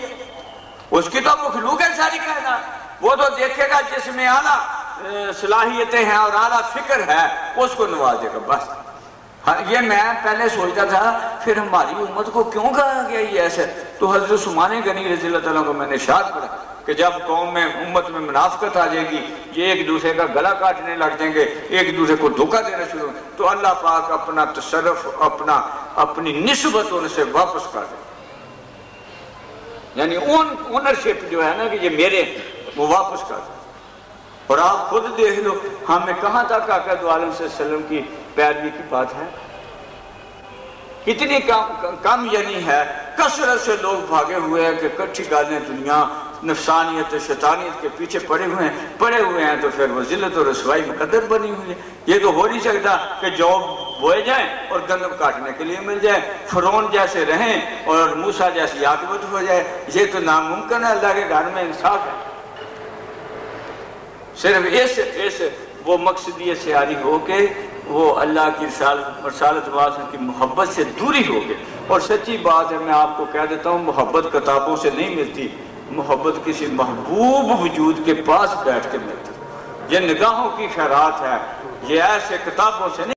اس کی تو مخلوق ہے ساری کائنات، وہ تو دیکھے گا جس میں اعلیٰ صلاحیتیں ہیں اور اعلیٰ فکر ہے اس کو نوازے گا بس۔ یہ میں پہلے سوچتا تھا پھر ہماری امت کو کیوں کہا گیا یہ ایسے، تو حضرت عثمان غنی رضی اللہ تعالیٰ کو میں نے ارشاد پڑھا کہ جب قوم میں امت میں منافقت آ جائے گی، یہ ایک دوسرے کا گلا کاٹنے لگ جائیں گے، ایک دوسرے کو دھوکہ دینا شروع، تو اللہ پاک اپنا تصرف اپنی نسبت ان سے واپس کر دے، یعنی اونرشپ جو ہے نا کہ یہ میرے، وہ واپس کر دے۔ اور آپ خود دیکھ لو ہمیں کہاں تک آقا دو عالم صلی اللہ علیہ وسلم کی پیروی کی بات ہے، کتنی کم یعنی ہے، کثرت سے لوگ بھاگے ہوئے ہیں کہ کچھی گالیں دنیا نفسانیت شیطانیت کے پیچھے پڑے ہوئے ہیں تو پھر وہ ذلت اور رسوائی مقدر بنی ہوئی ہے۔ یہ تو ہو نہیں سکتا کہ جو بوئے جائیں اور گندم کاٹنے کے لیے مل جائے، فرعون جیسے رہیں اور موسیٰ جیسی عاقبت ہو جائے، یہ تو ناممکن ہے۔ اللہ کے گھر میں انصاف ہے، صرف اس وہ مقصدیت سے عاری ہو کے وہ اللہ کی رسالت واسطہ کی محبت سے دوری ہو گئے۔ اور سچی بات ہے، میں آپ کو کہہ دیتا ہوں، محبت کتابوں سے نہیں ملتی، محبت کسی محبوب وجود کے پاس بیٹھ کے ملتی۔ یہ نگاہوں کی خیرات ہے، یہ ایسے کتابوں سے نہیں